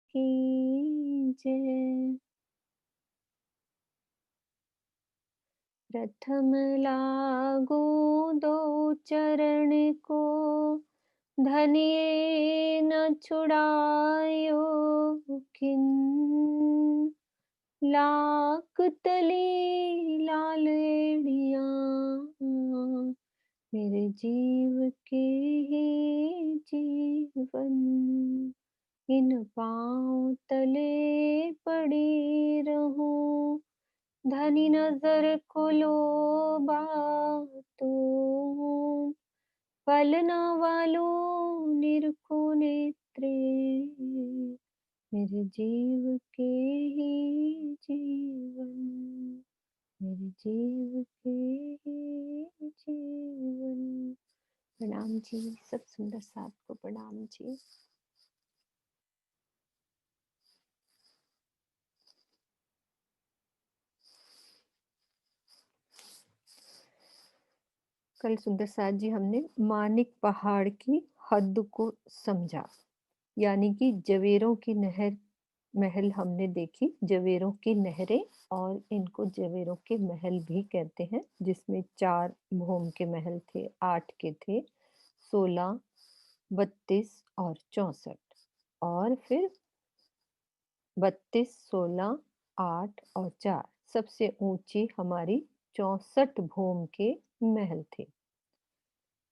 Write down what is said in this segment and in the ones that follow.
की जय। प्रथम लागू दो चरण को, धनिये न छुड़ायो किन। लाख तली लालेड़िया, मेरे जीव के ही जीवन। इन पाँव तले पड़ी रहूं, धनी नजर को लोबा तू। फल न वालो निरखो नेत्रे, मेरे जीव के ही जीवन। मेरे जीव के ही जीवन। प्रणाम जी, सब सुंदर साथ को प्रणाम जी। कल सुंदर साथ जी हमने मानिक पहाड़ की हद को समझा, यानी कि जवेरों की नहर महल हमने देखी। जवेरों की नहरें, और इनको जवेरों के महल भी कहते हैं, जिसमें 4 भौम के महल थे, 8 के थे, 16, 32 और 64। और फिर 32, 16, 8 और 4 सबसे ऊंची हमारी 64 भौम के महल थे।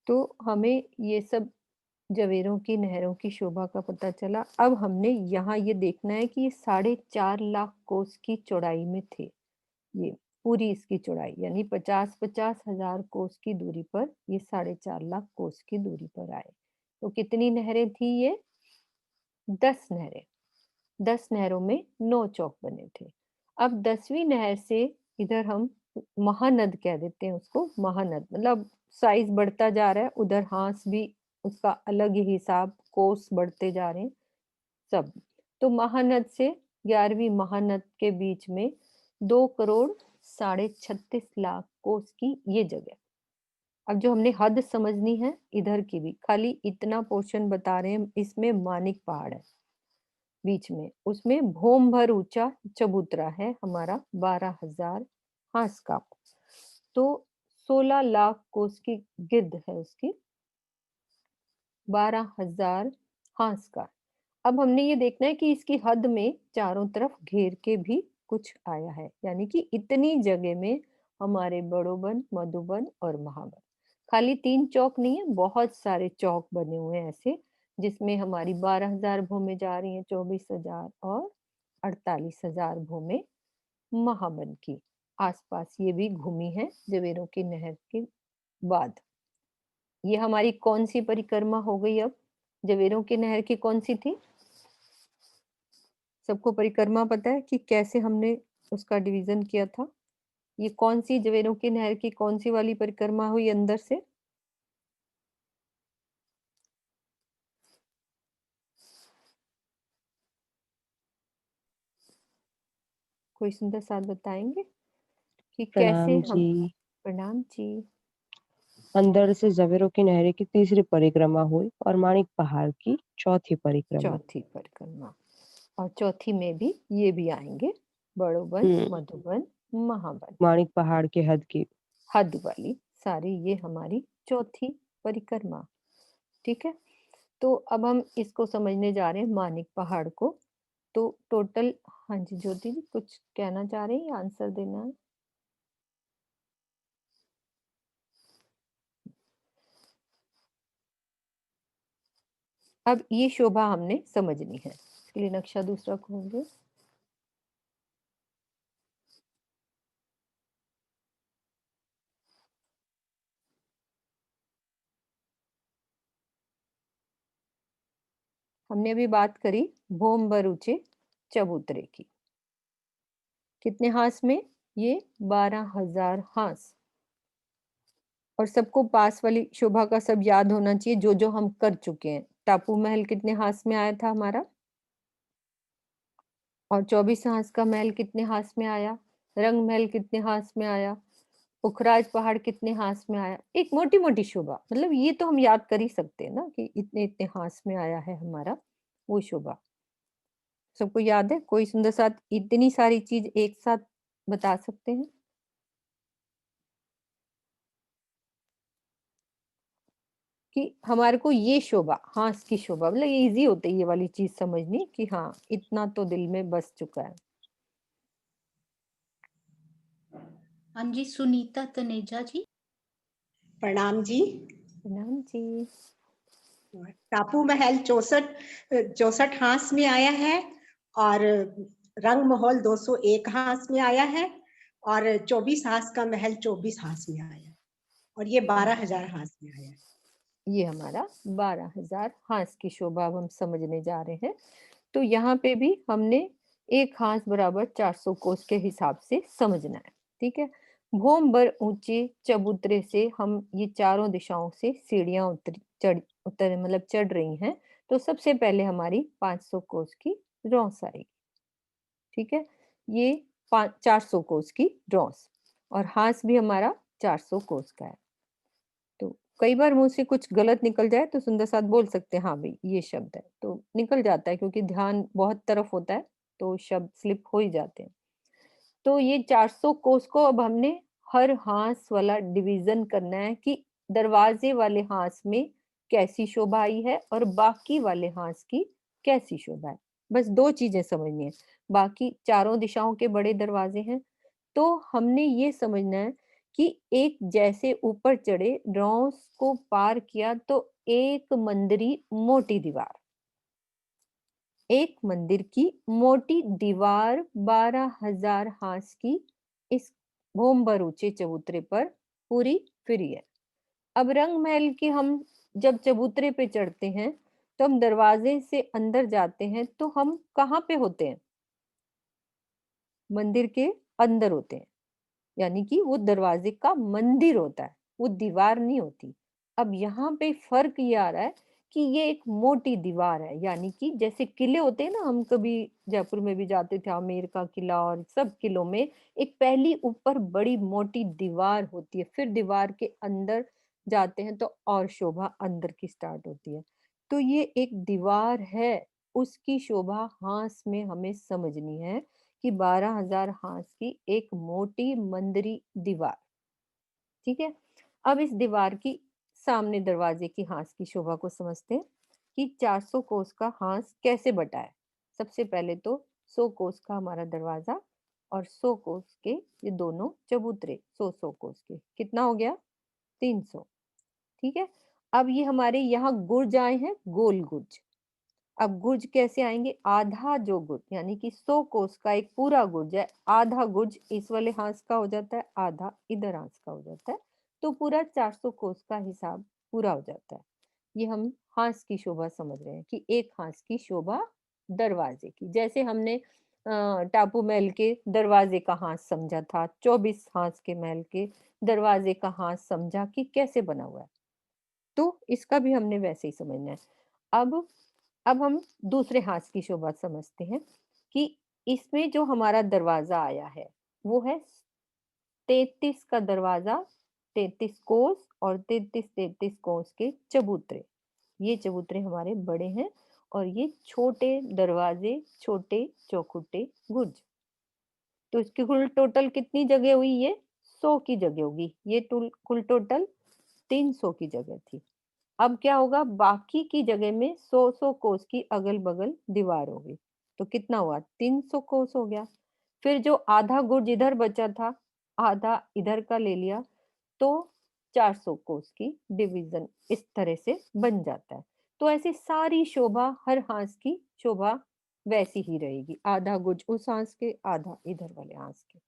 तो हमें ये सब जवेरों की नहरों की शोभा का पता चला। अब हमने यहाँ ये देखना है कि ये 4.5 लाख कोस की चौड़ाई में थे। ये पूरी इसकी चौड़ाई, यानी 50-50 हजार कोस की दूरी पर ये 4.5 लाख कोस की दूरी पर आए। तो कितनी नहरें थी ये? 10 नहरें। 10 नहरों में 9 चौक बने थे। अब 10वीं नहर से, इधर हम महानद कह देते हैं उसको, महानद मतलब साइज बढ़ता जा रहा है, उधर हांस भी उसका अलग ही हिसाब, कोस बढ़ते जा रहे हैं सब। तो महानद से 11वीं महानद के बीच में 2 करोड़ 36.5 लाख कोस की ये जगह। अब जो हमने हद समझनी है इधर की भी, खाली इतना पोर्शन बता रहे हैं, इसमें मानिक पहाड़ है बीच में, उसमें भौम भर ऊंचा चबूतरा है हमारा 12,000 हांस का। तो 16 लाख कोस की गिद्ध है उसकी, 12,000 हांस का। अब हमने ये देखना है कि इसकी हद में चारों तरफ घेर के भी कुछ आया है, यानी कि इतनी जगह में हमारे बड़ोबन, मधुबन और महाबन, खाली 3 चौक नहीं है, बहुत सारे चौक बने हुए हैं ऐसे, जिसमें हमारी 12,000 भूमें जा रही हैं, 24,000 और 48,000 भूमें महाबन की आसपास ये भी घूमी है जवेरों की नहर के बाद। ये हमारी कौन सी परिक्रमा हो गई अब? जवेरों की नहर की कौन सी थी? सबको परिक्रमा पता है कि कैसे हमने उसका डिवीजन किया था? ये कौन सी जवेरों की नहर की कौन सी वाली परिक्रमा हुई अंदर से? कोई सुंदर साथ बताएंगे कि कैसे प्रणाम हम? जी। प्रणाम जी। अंदर से जवेरों की नहर की तीसरी परिक्रमा हुई और माणिक पहाड़ की चौथी परिक्रमा। चौथी परिक्रमा, और चौथी में भी ये भी आएंगे, बड़ोबन, हम्म। मधुबन, महाबन, माणिक पहाड़ के हद की। हद वाली सारी ये हमारी चौथी परिक्रमा। ठीक है, तो अब हम इसको समझने जा रहे हैं मानिक पहाड़ को। तो टोटल, हाँ जी ज्योति जी कुछ कहना चाह रहे हैं या आंसर देना है? अब ये शोभा हमने समझनी है, इसके लिए नक्शा दूसरा खोलिए। हमने अभी बात करी भोम ऊंचे चबूतरे की, कितने हांस में? ये 12,000 हांस। और सबको पास वाली शोभा का सब याद होना चाहिए, जो जो हम कर चुके हैं। टापू महल कितने हांस में आया था हमारा? और 24 हांस का महल कितने हांस में आया? रंग महल कितने हांस में आया? पुखराज पहाड़ कितने हांस में आया? एक मोटी मोटी शोभा, मतलब ये तो हम याद कर ही सकते हैं ना कि इतने इतने हांस में आया है हमारा वो शोभा। सबको याद है? कोई सुंदर साथ इतनी सारी चीज़ एक साथ बता सकते हैं? कि हमारे को ये शोभा, हाँस की शोभा मतलब ये ईज़ी होता है ये वाली चीज़ समझनी कि हाँ, इतना तो दिल में बस चुका है। हाँ जी, सुनीता तनेजा जी। प्रणाम जी। प्रणाम जी। टापू महल 64 हांस में आया है और रंग महल 201 हांस में आया है और 24 हांस का महल 24 हांस में आया है और ये 12,000 हांस में आया है। ये हमारा 12,000 हांस की शोभा अब हम समझने जा रहे हैं। तो यहाँ पे भी हमने 1 हांस बराबर 400 कोस के हिसाब से समझना है, ठीक है? भोम भर ऊँचे चबूतरे से हम ये चारों दिशाओं से सीढ़ियाँ उतर मतलब चढ़ रही हैं, तो सबसे पहले हमारी 500 कोस की रॉस आएगी, ठीक है? ये 400 कोस की रॉस और हांस भी हमारा 400 कोस का है। तो कई बार मुँह से कुछ गलत निकल जाए तो सुंदर साथ बोल सकते हैं हाँ भाई ये शब्द है, तो निकल जाता है क्योंकि ध्यान बहुत तरफ होता है, तो शब्द स्लिप हो ही जाते हैं। तो ये 400 कोस को अब हमने हर हांस वाला डिवीजन करना है कि दरवाजे वाले हांस में कैसी शोभा आई है और बाकी वाले हांस की कैसी शोभा है। बस 2 चीज़ें समझनी है। बाकी चारों दिशाओं के बड़े दरवाजे हैं, तो हमने ये समझना है कि एक जैसे ऊपर चढ़े रॉस को पार किया तो एक मंदिरी मोटी दीवार, एक मंदिर की मोटी दीवार 12,000 हांस की इस भोमभर ऊंचे चबूतरे पर पूरी फिरी है। अब रंग महल की हम जब चबूतरे पे चढ़ते हैं तो हम दरवाजे से अंदर जाते हैं तो हम कहाँ पे होते हैं? मंदिर के अंदर होते हैं। यानी कि वो दरवाजे का मंदिर होता है, वो दीवार नहीं होती। अब यहाँ पे फ़र्क ये आ रहा है कि ये एक मोटी दीवार है, यानी कि जैसे किले होते हैं ना, हम कभी जयपुर में भी जाते थे, आमेर का किला और सब किलों में एक पहली ऊपर बड़ी मोटी दीवार होती है, फिर दीवार के अंदर जाते हैं तो और शोभा अंदर की स्टार्ट होती है। तो ये एक दीवार है, उसकी शोभा हांस में हमें समझनी है कि 12,000 हांस की एक मोटी मंदिरी दीवार, ठीक है? अब इस दीवार की सामने दरवाजे की हांस की शोभा को समझते हैं कि 400 कोस का हांस कैसे बटा है। सबसे पहले तो 100 कोस का हमारा दरवाजा और 100 कोस के ये दोनों चबूतरे 100-100 कोस के, कितना हो गया? 300, ठीक है? अब ये हमारे यहाँ गुर्ज आए हैं, गोल गुर्ज। अब गुर्ज कैसे आएंगे? आधा जो गुर्ज यानी कि 100 कोस का एक पूरा गुर्ज है, आधा गुर्ज इस वाले हांस का हो जाता है, आधा इधर हांस का हो जाता है, तो पूरा 400 कोस का हिसाब पूरा हो जाता है। ये हम हांस की शोभा समझ रहे हैं कि एक हांस की शोभा दरवाजे की, जैसे हमने टापू महल के दरवाजे का हांस समझा था, 24 हांस के महल के दरवाजे का हांस समझा कि कैसे बना हुआ है, तो इसका भी हमने वैसे ही समझना है। अब अब हम दूसरे हाथ की शोभा समझते हैं कि इसमें जो हमारा दरवाजा आया है वो है 33 का दरवाजा, 33 कोस और 33 कोस के चबूतरे। ये चबूतरे हमारे बड़े हैं और ये छोटे दरवाजे, छोटे चौखुटे गुर्ज। तो इसकी कुल टोटल कितनी जगह हुई? ये 100 की जगह होगी, ये कुल टोटल 300 की जगह थी। अब क्या होगा? बाकी की जगह में 100-100 कोस की अगल-बगल दीवार हो गई। तो कितना हुआ? 300 कोस हो गया। फिर जो आधा गुर्ज इधर बचा था, आधा इधर का ले लिया, तो 400 कोस की डिवीजन इस तरह से बन जाता है। तो ऐसे सारी शोभा हर हांस की शोभा वैसी ही रहेगी। आधा गुर्ज उस हांस के, आधा इधर वाले हांस के।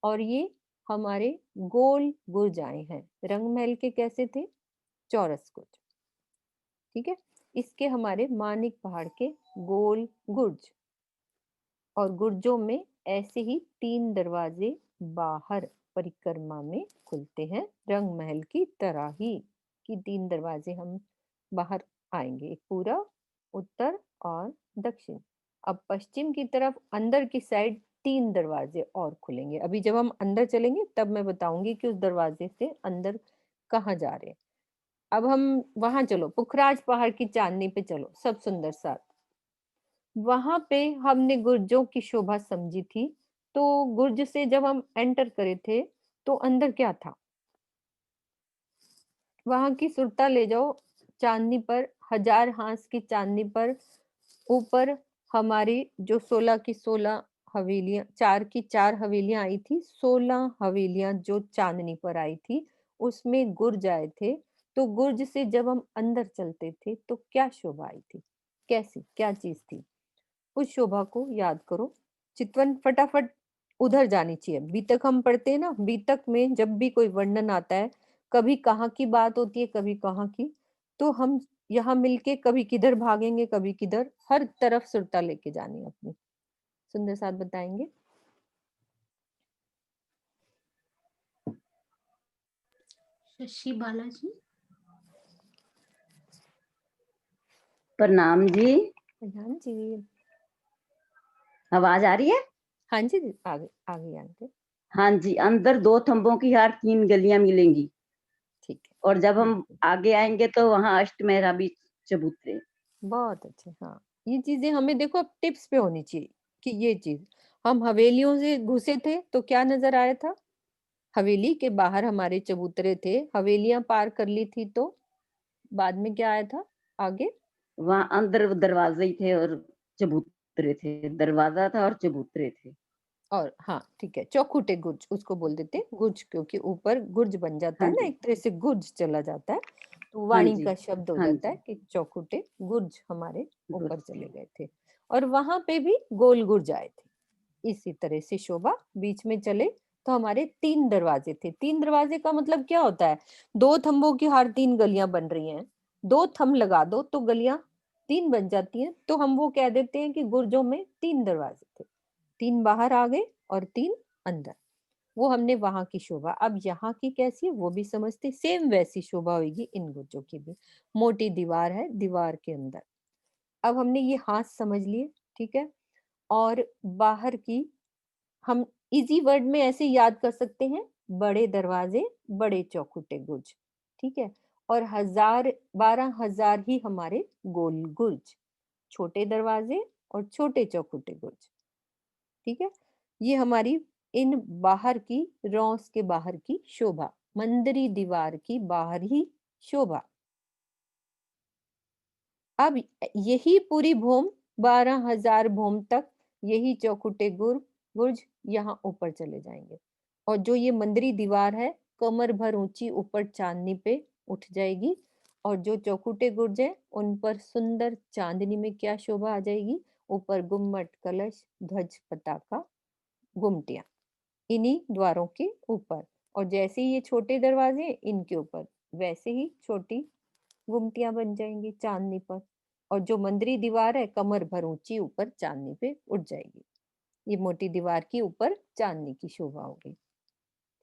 और ये हमारे गोल गुर्ज आए हैं। रंग महल के कैसे थे? चौरस गुर्ज। ठीक है? इसके हमारे मानिक पहाड़ के गोल गुर्ज और गुर्जों में ऐसे ही 3 दरवाजे बाहर परिक्रमा में खुलते हैं, रंग महल की तरह ही कि 3 दरवाजे हम बाहर आएंगे, एक पूरब, उत्तर और दक्षिण। अब पश्चिम की तरफ अंदर की साइड 3 दरवाजे और खुलेंगे। अभी जब हम अंदर चलेंगे तब मैं बताऊंगी कि उस दरवाजे से अंदर कहाँ जा रहे हैं। अब हम वहां चलो, पुखराज पहाड़ की चांदनी पे चलो, सब सुंदर साथ। वहां पे हमने गुर्जों की शोभा समझी थी। तो गुर्ज से जब हम एंटर करे थे तो अंदर क्या था? वहां की सुरता ले जाओ। चांदनी पर, हजार हांस की चांदनी पर, ऊपर हमारी जो 16 की 16 हवेलियां, 4 की 4 हवेलियां आई थी, 16 हवेलियां जो चांदनी पर आई थी, उसमें गुर्ज आए थे। तो गुर्ज से जब हम अंदर चलते थे तो क्या शोभा आई थी? कैसी क्या चीज थी? उस शोभा को याद करो। चितवन फटाफट उधर जानी चाहिए। बीतक हम पढ़ते हैं ना, बीतक में जब भी कोई वर्णन आता है, कभी कहाँ की बात होती है, कभी कहाँ की, तो हम यहाँ मिलके कभी किधर भागेंगे, कभी किधर, हर तरफ सुरता लेके जानी है अपनी। सुंदर साथ बताएंगे। शशि बालाजी। प्रणाम जी। हाँ जी। आवाज आ रही है? हाँ जी, आगे आगे आगे। हाँ जी। अंदर 2 थंबों की हार 3 गलियां मिलेंगी, ठीक है। और जब हम बिल्कुल। आगे आएंगे तो वहां अष्टमेहराबी चबूतरे। बहुत अच्छे। हाँ, ये चीजें हमें देखो अब टिप्स पे होनी चाहिए कि ये चीज, हम हवेलियों से घुसे थे तो क्या नजर आया था? हवेली के बाहर हमारे चबूतरे थे। हवेलियां पार कर ली थी तो बाद में क्या आया था आगे? वहां अंदर दरवाजे ही थे और चबूतरे थे, दरवाजा था और चबूतरे थे। और हाँ ठीक है, चौखुटे गुर्ज उसको बोल देते हैं, गुर्ज, क्योंकि ऊपर गुर्ज बन जाता हाँ है ना, जी। एक तरह से गुर्ज चला जाता है, तो हाँ वाणी जी। का शब्द हो हाँ जाता है जी। कि चौखुटे गुर्ज हमारे ऊपर गुड चले थे। गए थे। और वहां पे भी गोल गुर्ज आए थे। इसी तरह से शोभा बीच में चले तो हमारे 3 दरवाजे थे। 3 दरवाजे का मतलब क्या होता है? 2 थंबों की हर 3 गलियां बन रही हैं, 2 थंब लगा दो तो गलियां 3 बन जाती हैं, तो हम वो कह देते हैं कि गुर्जों में 3 दरवाजे थे। 3 बाहर आ गए और 3 अंदर। वो हमने वहां की शोभा। अब यहाँ की कैसी है वो भी समझते। सेम वैसी शोभा होगी इन गुर्जों की भी। मोटी दीवार है, दीवार के अंदर। अब हमने ये हाथ समझ लिए, ठीक है। और बाहर की हम इजी वर्ड में ऐसे याद कर सकते हैं, बड़े दरवाजे, बड़े चौखुटे गुर्ज, ठीक है। और 12,000 ही हमारे गोल गुर्ज, छोटे दरवाजे और छोटे चौखुटे गुर्ज, ठीक है। ये हमारी इन बाहर की, रौस के बाहर की शोभा, मंदिरी दीवार की बाहर ही शोभा। अब यही पूरी भूम, 12,000 भूम तक यही चौखुटे गुर्ज यहाँ ऊपर चले जाएंगे। और जो ये मंदिरी दीवार है, कमर भर ऊंची ऊपर चांदनी पे उठ जाएगी। और जो चौखुटे गुर्ज है उन पर सुंदर चांदनी में क्या शोभा आ जाएगी? ऊपर गुम्मट, कलश, ध्वज, पताका, गुमटियां, इन्हीं द्वारों के ऊपर। और जैसे ही ये छोटे दरवाजे इनके ऊपर, वैसे ही छोटी गुमटियां बन जाएंगी चांदनी पर। और जो मंदिरी दीवार है, कमर भर ऊंची ऊपर चांदनी पे उठ जाएगी। ये मोटी दीवार की ऊपर चांदनी की शोभा होगी,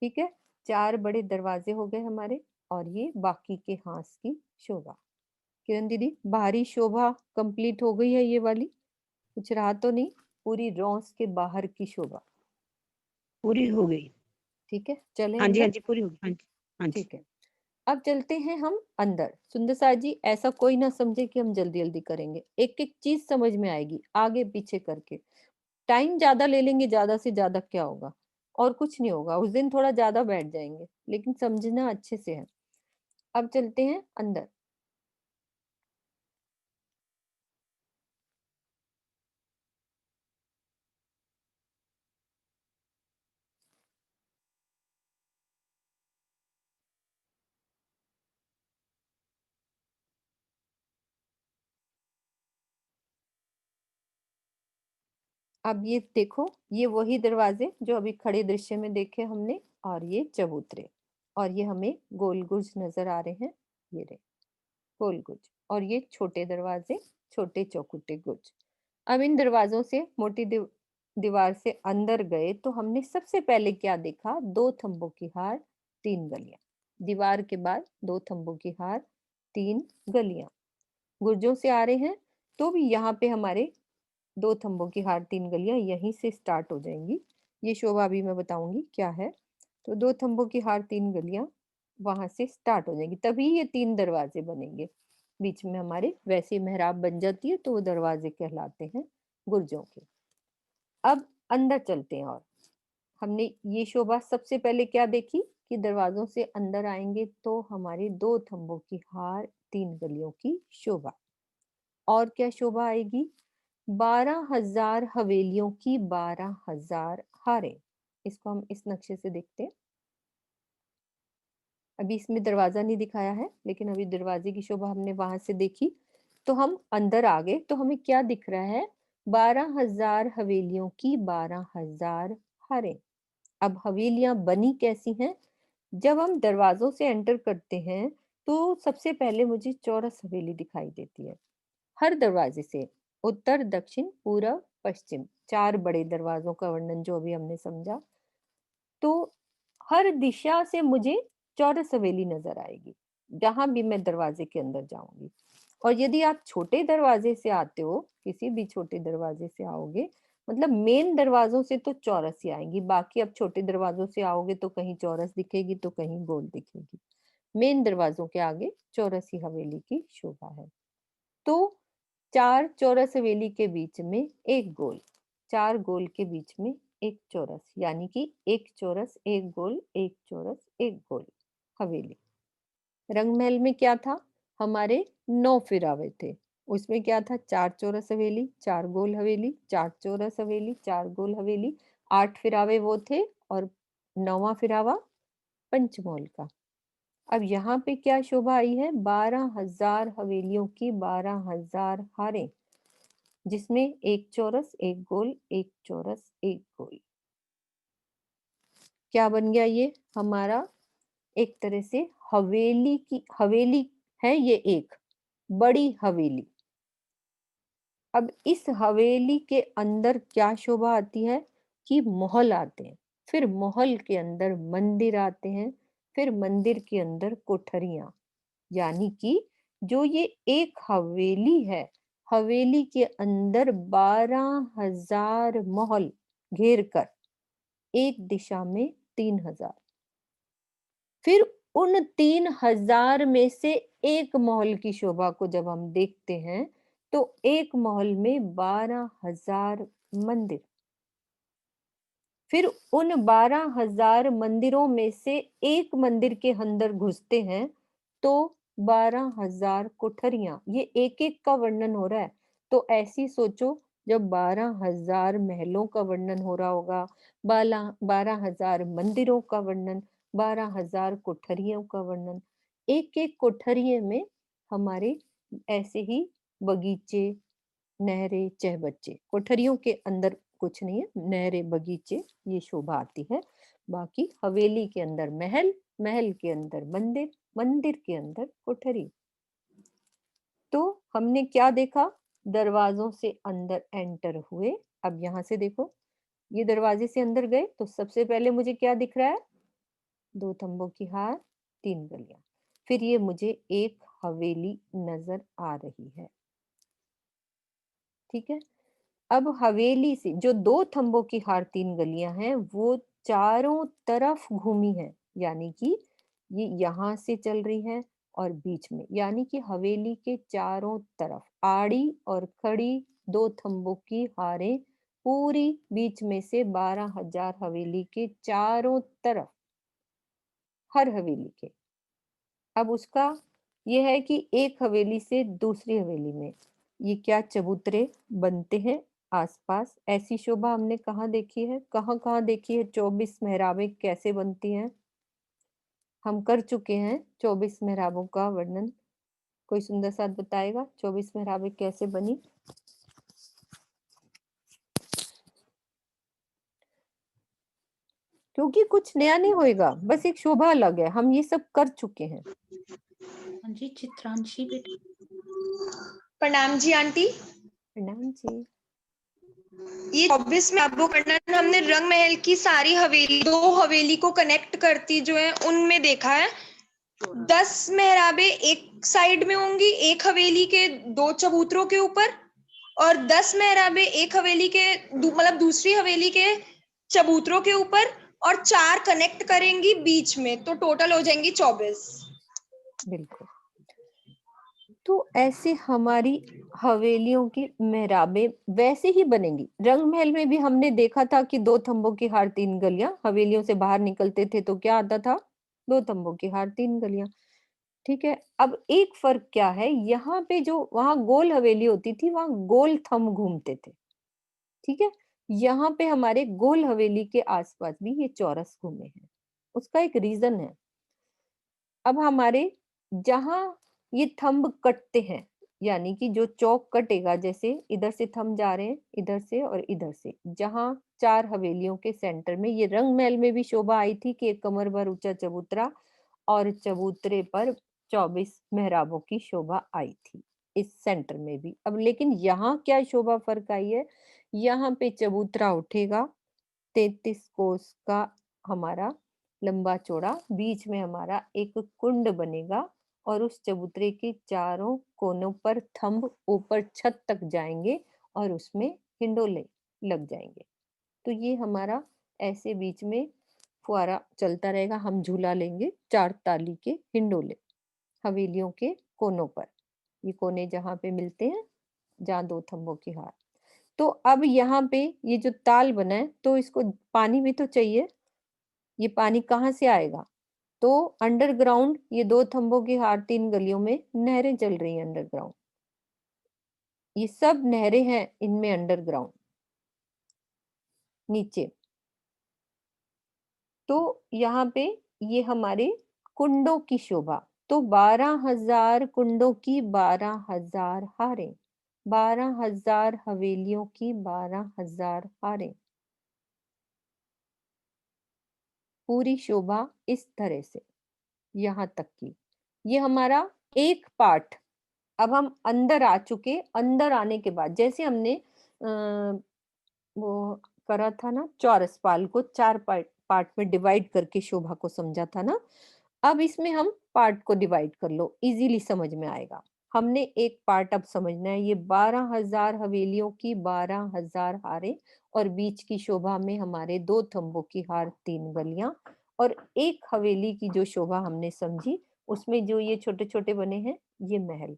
ठीक है। 4 बड़े दरवाजे हो गए हमारे, और ये बाकी के हांस की शोभा। किरण दीदी, बाहरी शोभा कंप्लीट हो गई है ये वाली? कुछ रहा तो नहीं? पूरी रौस के बाहर की शोभा, पूरी हो गई। ठीक है। चले हाँ जी, अंदर, हाँ जी, पूरी हो गई। हाँ जी, हाँ जी। ठीक है। अब चलते हैं हम अंदर। सुंदर साथ जी, ऐसा कोई ना समझे कि हम जल्दी जल्दी करेंगे, एक एक चीज समझ में आएगी आगे पीछे करके। टाइम ज्यादा ले लेंगे, ज्यादा से ज्यादा क्या होगा? और कुछ नहीं होगा, उस दिन थोड़ा ज्यादा बैठ जाएंगे, लेकिन समझना अच्छे से है। अब चलते हैं अंदर। अब ये देखो, ये वही दरवाजे जो अभी खड़े दृश्य में देखे हमने, और ये चबूतरे, और ये हमें गोल गुर्ज नजर आ रहे हैं, ये रहे गोल गुर्ज। और ये छोटे दरवाजे, छोटे चौखुटे गुर्ज। अब इन दरवाजों से मोटी दीवार से अंदर गए तो हमने सबसे पहले क्या देखा? 2 थंबों की हार, 3 गलियां। दीवार के बाद 2 थंबों की हार, 3 गलियां। गुर्जों से आ रहे हैं तो भी यहाँ पे हमारे 2 थंबों की हार, 3 गलियां यहीं से स्टार्ट हो जाएंगी। ये शोभा अभी मैं बताऊंगी क्या है। तो 2 थंबों की हार, 3 गलियां वहां से स्टार्ट हो जाएंगी, तभी ये 3 दरवाजे बनेंगे। बीच में हमारे वैसे मेहराब बन जाती है तो वो दरवाजे कहलाते हैं। बुर्जों के। अब अंदर चलते हैं और हमने ये शोभा सबसे पहले क्या देखी कि दरवाजों से अंदर आएंगे तो हमारे 2 थंबों की हार, 3 गलियों की शोभा। और क्या शोभा आएगी? 12,000 हवेलियों की 12,000 हारें। इसको हम इस नक्शे से देखते हैं। अभी इसमें दरवाजा नहीं दिखाया है, लेकिन अभी दरवाजे की शोभा हमने वहां से देखी। तो हम अंदर आ गए तो हमें क्या दिख रहा है? 12,000 हवेलियों की 12,000 हारें। अब हवेलियां बनी कैसी हैं? जब हम दरवाजों से एंटर करते हैं तो सबसे पहले मुझे चौरस हवेली दिखाई देती है। हर दरवाजे से उत्तर, दक्षिण, पूरब, पश्चिम, 4 बड़े दरवाजों का वर्णन जो अभी हमने समझा। तो हर दिशा से मुझे चौरस हवेली नजर आएगी जहां भी मैं दरवाजे के अंदर जाऊंगी। और यदि आप छोटे दरवाजे से आते हो, किसी भी छोटे दरवाजे से आओगे, मतलब मेन दरवाजों से तो चौरस ही आएंगी, बाकी अब छोटे दरवाजों से आओगे तो कहीं चौरस दिखेगी तो कहीं गोल दिखेगी। मेन दरवाजों के आगे चौरस ही हवेली की शोभा है। तो 4 चौरस हवेली के बीच में एक गोल, 4 गोल के बीच में एक चौरस, यानी कि एक चौरस, एक गोल, एक चौरस, एक गोल हवेली। रंगमहल में क्या था? हमारे 9 फिरावे थे। उसमें क्या था? 4 चौरस हवेली, 4 गोल हवेली, 4 चौरस हवेली, 4 गोल हवेली, 8 फिरावे वो थे और 9वां फिरावा पंचमोल का। अब यहाँ पे क्या शोभा आई है? 12,000 हवेलियों की 12,000 हारें, जिसमें एक चौरस, एक गोल, एक चौरस, एक गोल। क्या बन गया ये? हमारा एक तरह से हवेली है ये, एक बड़ी हवेली। अब इस हवेली के अंदर क्या शोभा आती है कि महल आते हैं, फिर महल के अंदर मंदिर आते हैं, फिर मंदिर के अंदर कोठरियां, यानी कि जो ये एक हवेली है, हवेली के अंदर 12,000 महल घेर कर, एक दिशा में 3,000, फिर उन 3,000 में से एक महल की शोभा को जब हम देखते हैं तो एक महल में 12,000 मंदिर, फिर उन 12,000 मंदिरों में से एक मंदिर के अंदर घुसते हैं तो 12,000 कोठरियां। ये एक एक का वर्णन हो रहा है, तो ऐसी सोचो, जब 12,000 महलों का वर्णन हो रहा होगा, 12,000 मंदिरों का वर्णन, 12,000 कोठरियों का वर्णन, एक एक कोठरिये में हमारे ऐसे ही बगीचे, नहरें, चहबच्चे, कोठरियों के अंदर कुछ नहीं है, नहरें, बगीचे, ये शोभा आती है। बाकी हवेली के अंदर महल, महल के अंदर मंदिर, मंदिर के अंदर कोठरी। तो हमने क्या देखा? दरवाजों से अंदर एंटर हुए। अब यहाँ से देखो, ये दरवाजे से अंदर गए तो सबसे पहले मुझे क्या दिख रहा है? 2 थंबों की हार, 3 गलियां, फिर ये मुझे एक हवेली नजर आ रही है। ठीक है। अब हवेली से जो 2 थंबों की हार, 3 गलियां हैं, वो चारों तरफ घूमी है, यानी कि ये यहाँ से चल रही है और बीच में, यानी कि हवेली के चारों तरफ आड़ी और खड़ी 2 थंबों की हारें पूरी बीच में से 12,000 हवेली के चारों तरफ, हर हवेली के। अब उसका ये है कि एक हवेली से दूसरी हवेली में ये क्या चबूतरे बनते हैं आसपास। ऐसी शोभा हमने कहाँ देखी है? कहाँ कहाँ देखी है? 24 मेहराबें कैसे बनती हैं हम कर चुके हैं। 24 मेहराबों का वर्णन कोई सुंदर साथ बताएगा? 24 मेहराबें कैसे बनी? क्योंकि कुछ नया नहीं होएगा, बस एक शोभा अलग है, हम ये सब कर चुके हैं। हाँ जी, चित्रांशी बेटा। प्रणाम जी आंटी। प्रणाम जी। ये 24 में आपको वर्णन हमने रंग महल की सारी हवेली, 2 हवेली को कनेक्ट करती जो है उनमें देखा है। 10 मेहराबें एक साइड में होंगी, एक हवेली के 2 चबूतरों के ऊपर, और 10 मेहराबें एक हवेली के मतलब दूसरी हवेली के चबूतरों के ऊपर, और 4 कनेक्ट करेंगी बीच में, तो टोटल हो जाएंगी 24। बिल्कुल। तो ऐसे हमारी हवेलियों की मेहराबें वैसे ही बनेंगी। रंग महल में भी हमने देखा था कि 2 थंबों की हार 3 गलियां, हवेलियों से बाहर निकलते थे तो क्या आता था? 2 थंबों की हार 3 गलियां। ठीक है। अब एक फर्क क्या है, यहाँ पे जो वहां गोल हवेली होती थी वहां गोल थंब घूमते थे। ठीक है। यहाँ पे हमारे गोल हवेली के आसपास भी ये चौरस घूमे हैं। उसका एक रीजन है। अब हमारे जहां ये थंब कटते हैं, यानी कि जो चौक कटेगा, जैसे इधर से थंब जा रहे हैं, इधर से और इधर से, जहां 4 हवेलियों के सेंटर में, ये रंग महल में भी शोभा आई थी कि एक कमर भर ऊंचा चबूतरा और चबूतरे पर 24 मेहराबों की शोभा आई थी इस सेंटर में भी। अब लेकिन यहाँ क्या शोभा फर्क आई है, यहाँ पे चबूतरा उठेगा 33 कोस का हमारा लंबा चौड़ा, बीच में हमारा एक कुंड बनेगा और उस चबूतरे के चारों कोनों पर थंब ऊपर छत तक जाएंगे और उसमें हिंडोले लग जाएंगे। तो ये हमारा ऐसे बीच में फुआरा चलता रहेगा, हम झूला लेंगे 4 ताली के हिंडोले हवेलियों के कोनों पर। ये कोने जहां पे मिलते हैं, जहां 2 थंबों की हार। तो अब यहाँ पे ये जो ताल बना है, तो इसको पानी भी तो चाहिए। ये पानी कहाँ से आएगा? तो अंडरग्राउंड ये 2 थंबों की हार 3 गलियों में नहरें चल रही हैं अंडरग्राउंड। ये सब नहरें हैं इनमें अंडरग्राउंड नीचे। तो यहाँ पे ये हमारे कुंडों की शोभा, तो 12,000 कुंडों की 12,000 हारें, 12,000 हवेलियों की 12,000 हारें। पूरी शोभा इस तरह से यहाँ तक की। ये हमारा एक पार्ट। अब हम अंदर आ चुके। अंदर आने के बाद जैसे हमने वो करा था ना, चौरस पाल को 4 पार्ट पार्ट में डिवाइड करके शोभा को समझा था ना। अब इसमें हम पार्ट को डिवाइड कर लो, इजीली समझ में आएगा। हमने एक पार्ट अब समझना है। ये 12,000 हवेलियों की 12,000 हारें और बीच की शोभा में हमारे 2 थंबों की हार 3 गलियां, और एक हवेली की जो शोभा हमने समझी, उसमें जो ये छोटे छोटे बने हैं ये महल।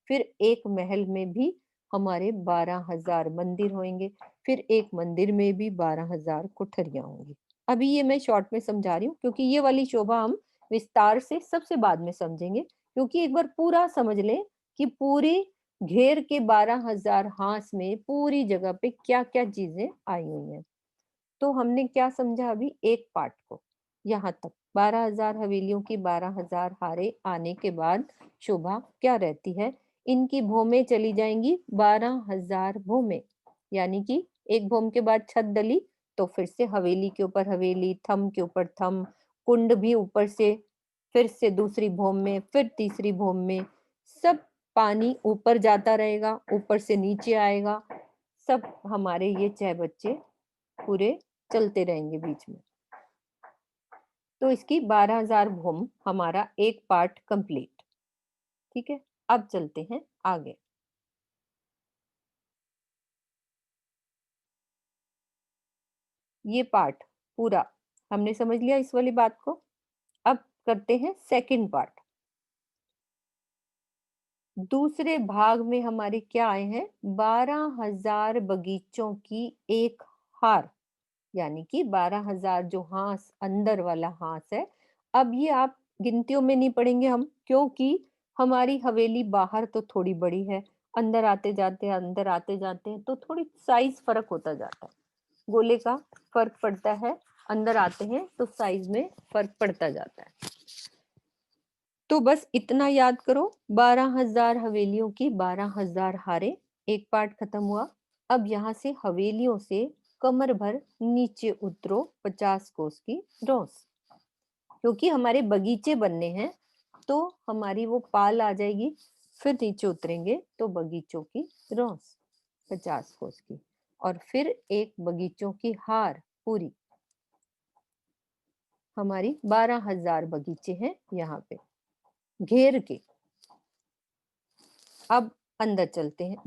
फिर एक महल में भी हमारे 12,000 मंदिर होंगे, फिर एक मंदिर में भी 12,000 कोठरियां होंगी। अभी ये मैं शॉर्ट में समझा रही हूँ, क्योंकि ये वाली शोभा हम विस्तार से सबसे बाद में समझेंगे। क्योंकि एक बार पूरा समझ लें कि पूरे घेर के 12,000 हांस में पूरी जगह पे क्या क्या चीजें आई हुई हैं। तो हमने क्या समझा अभी एक पार्ट को, यहाँ तक 12,000 हवेलियों की 12,000 हारे आने के बाद शोभा क्या रहती है, इनकी भौमें चली जाएंगी 12,000 भौमें। यानी कि एक भौम के बाद छत डली तो फिर से हवेली के ऊपर हवेली, थंब के ऊपर थंब, कुंड भी ऊपर से, फिर से दूसरी भौम में, फिर तीसरी भौम में, सब पानी ऊपर जाता रहेगा, ऊपर से नीचे आएगा। सब हमारे ये 6 बच्चे पूरे चलते रहेंगे बीच में। तो इसकी 12,000 भौम हमारा एक पार्ट कंप्लीट। ठीक है। अब चलते हैं आगे। ये पार्ट पूरा हमने समझ लिया इस वाली बात को। अब करते हैं सेकंड पार्ट। दूसरे भाग में हमारे क्या आए हैं, 12,000 बगीचों की एक हार, यानी कि 12,000 जो हांस अंदर वाला हांस है। अब ये आप गिनतियों में नहीं पढ़ेंगे हम, क्योंकि हमारी हवेली बाहर तो थोड़ी बड़ी है, अंदर आते जाते अंदर आते जाते हैं तो थोड़ी साइज फर्क होता जाता है, गोले का फर्क पड़ता है, अंदर आते हैं तो साइज में फर्क पड़ता जाता है। तो बस इतना याद करो, 12,000 हवेलियों की 12,000 हारें, एक पार्ट खत्म हुआ। अब यहाँ से हवेलियों से कमर भर नीचे उतरो 50 कोस की रौस, क्योंकि हमारे बगीचे बनने हैं तो हमारी वो पाल आ जाएगी। फिर नीचे उतरेंगे तो बगीचों की रौस 50 कोस की, और फिर एक बगीचों की हार पूरी। हमारी 12,000 बगीचे हैं यहाँ पे घेर के। अब अंदर चलते हैं,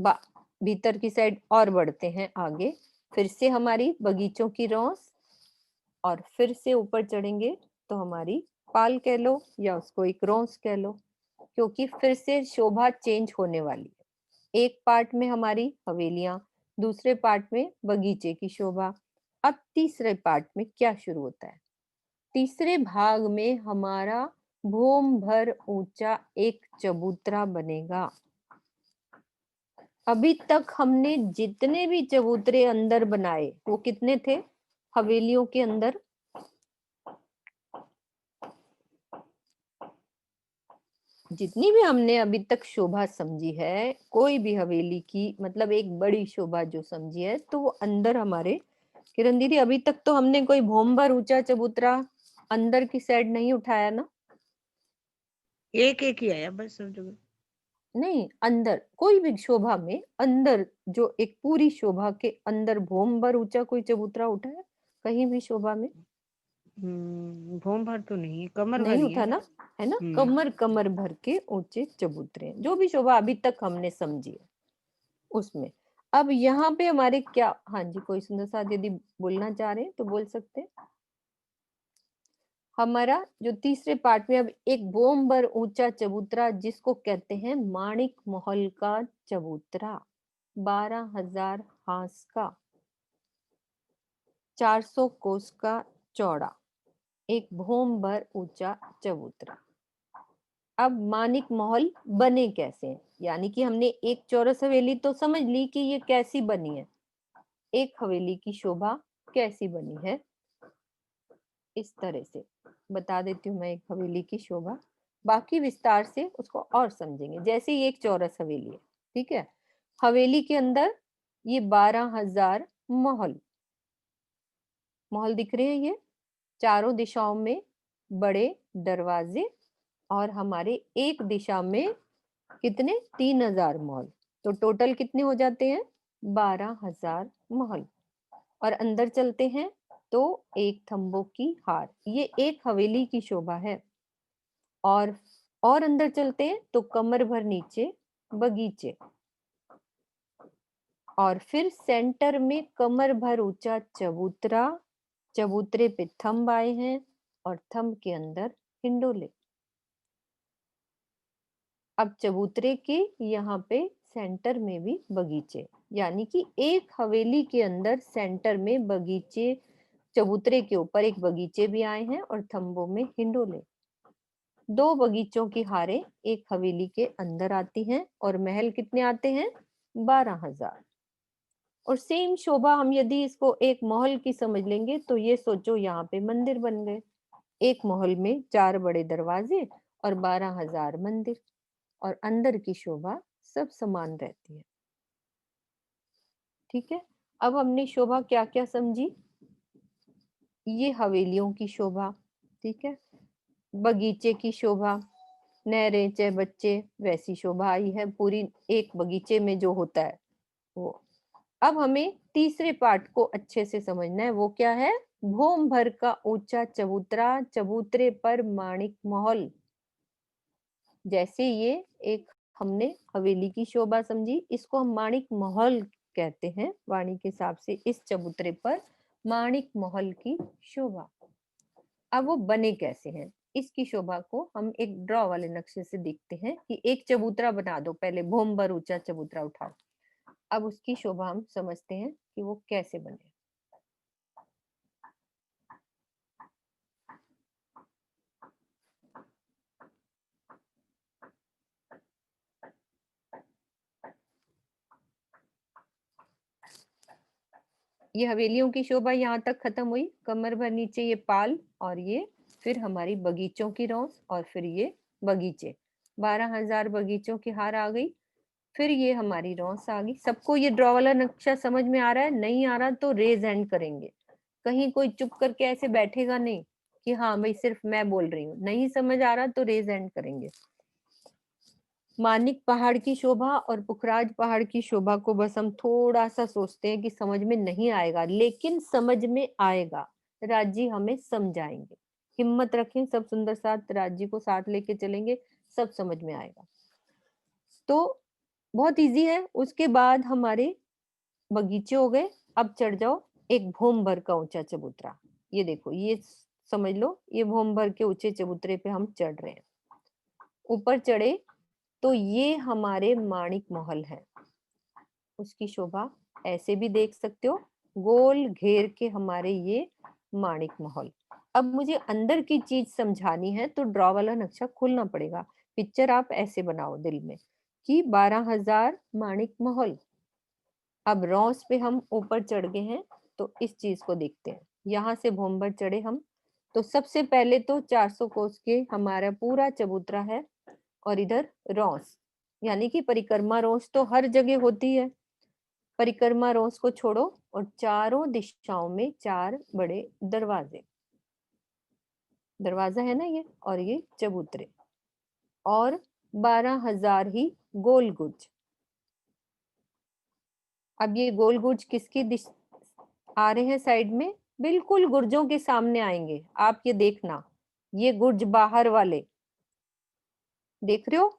भीतर की साइड और बढ़ते हैं आगे। फिर से हमारी बगीचों की रौस, और फिर से ऊपर चढ़ेंगे तो हमारी पाल कह लो या उसको एक रौस कह लो। क्योंकि फिर से शोभा चेंज होने वाली है। एक पार्ट में हमारी हवेलियां, दूसरे पार्ट में बगीचे की शोभा। अब तीसरे पार्ट में क्या शुरू होता है? तीसरे भाग में हमारा भूम भर ऊंचा एक चबूतरा बनेगा। अभी तक हमने जितने भी चबूतरे अंदर बनाए वो कितने थे हवेलियों के अंदर? जितनी भी हमने अभी तक शोभा समझी है, कोई भी हवेली की, मतलब एक बड़ी शोभा जो समझी है, तो वो अंदर हमारे, किरण दीदी अभी तक तो हमने कोई भूम भर ऊंचा चबूतरा अंदर की साइड नहीं उठाया ना? एक एक ही आया बस सब जगह। नहीं, अंदर कोई भी शोभा में अंदर, जो एक पूरी शोभा के अंदर भूम भर ऊंचा कोई चबूतरा उठा है कहीं भी शोभा में? भूम भर तो नहीं है, कमर भर नहीं ही उठा है। ना, है ना? हम्म। कमर कमर भर के ऊंचे चबूतरे, जो भी शोभा अभी तक हमने समझी है उसमें। अब यहाँ पे हमारे क्या, हाँ जी, कोई सुंदर साथ यदि बोलना चाह रहे हैं तो बोल सकते हैं। हमारा जो तीसरे पार्ट में अब एक भूम भर ऊंचा चबूतरा, जिसको कहते हैं माणिक महल का चबूतरा, 12,000 हांस का, 400 कोस का चौड़ा, एक भूम भर ऊंचा चबूतरा। अब मानिक महल बने कैसे हैं? यानी कि हमने एक चौरस हवेली तो समझ ली कि ये कैसी बनी है, एक हवेली की शोभा कैसी बनी है। इस तरह से बता देती हूँ मैं एक हवेली की शोभा, बाकी विस्तार से उसको और समझेंगे। जैसे ये एक चौरस हवेली है, ठीक है, हवेली के अंदर ये 12,000 महल महल दिख रहे हैं, ये चारों दिशाओं में बड़े दरवाजे, और हमारे एक दिशा में कितने, 3,000 महल, तो टोटल कितने हो जाते हैं, 12,000 महल। और अंदर चलते हैं तो एक थंबों की हार, ये एक हवेली की शोभा है। और अंदर चलते हैं तो कमर भर नीचे बगीचे, और फिर सेंटर में कमर भर ऊंचा चबूतरा, चबूतरे पे थंब आए हैं और थंब के अंदर हिंडोले। अब चबूतरे के यहाँ पे सेंटर में भी बगीचे, यानी कि एक हवेली के अंदर सेंटर में बगीचे, चबूतरे के ऊपर एक बगीचे भी आए हैं और थंबों में हिंडोले। 2 बगीचों की हारें एक हवेली के अंदर आती हैं, और महल कितने आते हैं, 12,000। और सेम शोभा हम यदि इसको एक महल की समझ लेंगे तो ये सोचो यहाँ पे मंदिर बन गए, एक महल में 4 बड़े दरवाजे और 12,000 मंदिर, और अंदर की शोभा सब समान रहती है। ठीक है, अब हमने शोभा क्या क्या समझी? ये हवेलियों की शोभा, ठीक है, बगीचे की शोभा, नहरें चाहे बच्चे, वैसी शोभा आई है पूरी एक बगीचे में जो होता है वो। अब हमें तीसरे पार्ट को अच्छे से समझना है, वो क्या है, भूम भर का ऊंचा चबूतरा, चबूतरे पर माणिक महल। जैसे ये एक हमने हवेली की शोभा समझी, इसको हम माणिक महल कहते हैं वाणी के हिसाब से, इस चबूतरे पर माणिक महल की शोभा। अब वो बने कैसे हैं, इसकी शोभा को हम एक ड्रॉ वाले नक्शे से देखते हैं कि एक चबूतरा बना दो, पहले भूम भर ऊंचा चबूतरा उठाओ, अब उसकी शोभा हम समझते हैं कि वो कैसे बने। ये हवेलियों की शोभा यहाँ तक खत्म हुई, कमर भर नीचे ये पाल, और ये फिर हमारी बगीचों की रौस, और फिर ये बगीचे, 12,000 बगीचों की हार आ गई, फिर ये हमारी रौस आ गई। सबको ये ड्रॉ वाला नक्शा समझ में आ रहा है? नहीं आ रहा तो रेज हैंड करेंगे, कहीं कोई चुप करके ऐसे बैठेगा नहीं कि हाँ भाई सिर्फ मैं बोल रही हूँ। नहीं समझ आ रहा तो रेज हैंड करेंगे। मानिक पहाड़ की शोभा और पुखराज पहाड़ की शोभा को बस हम थोड़ा सा सोचते हैं कि समझ में नहीं आएगा, लेकिन समझ में आएगा, राजी हमें समझाएंगे। हिम्मत रखें, सब सुंदर साथ राजी को साथ लेके चलेंगे, सब समझ में आएगा। तो बहुत इजी है। उसके बाद हमारे बगीचे हो गए, अब चढ़ जाओ एक भूम भर का ऊंचा चबूतरा। ये देखो, ये समझ लो, ये भूम भर के ऊंचे चबूतरे पे हम चढ़ रहे हैं। ऊपर चढ़े तो ये हमारे माणिक महल है। उसकी शोभा ऐसे भी देख सकते हो, गोल घेर के हमारे ये माणिक महल। अब मुझे अंदर की चीज समझानी है तो ड्रॉ वाला नक्शा खोलना पड़ेगा। पिक्चर आप ऐसे बनाओ दिल में कि 12,000 माणिक महल। अब रॉस पे हम ऊपर चढ़ गए हैं तो इस चीज को देखते हैं। यहाँ से भोंबर चढ़े हम तो सबसे पहले तो 400 कोस के हमारा पूरा चबूतरा है और इधर रॉस, यानी कि परिक्रमा रोस तो हर जगह होती है। परिक्रमा रोस को छोड़ो और चारों दिशाओं में 4 बड़े दरवाजे, दरवाजा है ना ये, और ये चबूतरे और 12,000 ही गोल गुर्ज। अब ये गोल गुर्ज किसकी दिश आ रहे हैं साइड में? बिल्कुल गुर्जों के सामने आएंगे। आप ये देखना, ये गुर्ज बाहर वाले देख रहे हो,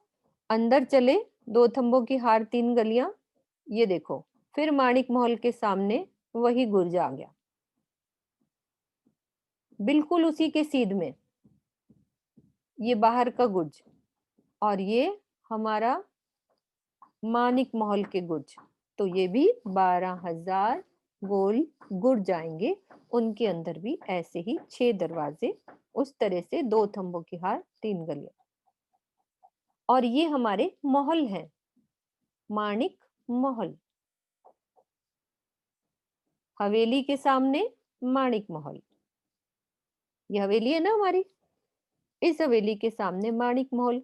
अंदर चले 2 थंबों की हार 3 गलियां, ये देखो फिर माणिक महल के सामने वही गुर्ज आ गया, बिल्कुल उसी के सीध में ये बाहर का गुर्ज, और ये हमारा माणिक महल के गुर्ज। तो ये भी 12,000 गोल गुर्ज आएंगे। उनके अंदर भी ऐसे ही 6 दरवाजे, उस तरह से 2 थंबों की हार 3 गलियां। और ये हमारे महल हैं, माणिक महल। हवेली के सामने माणिक महल, ये हवेली है ना हमारी, इस हवेली के सामने माणिक महल,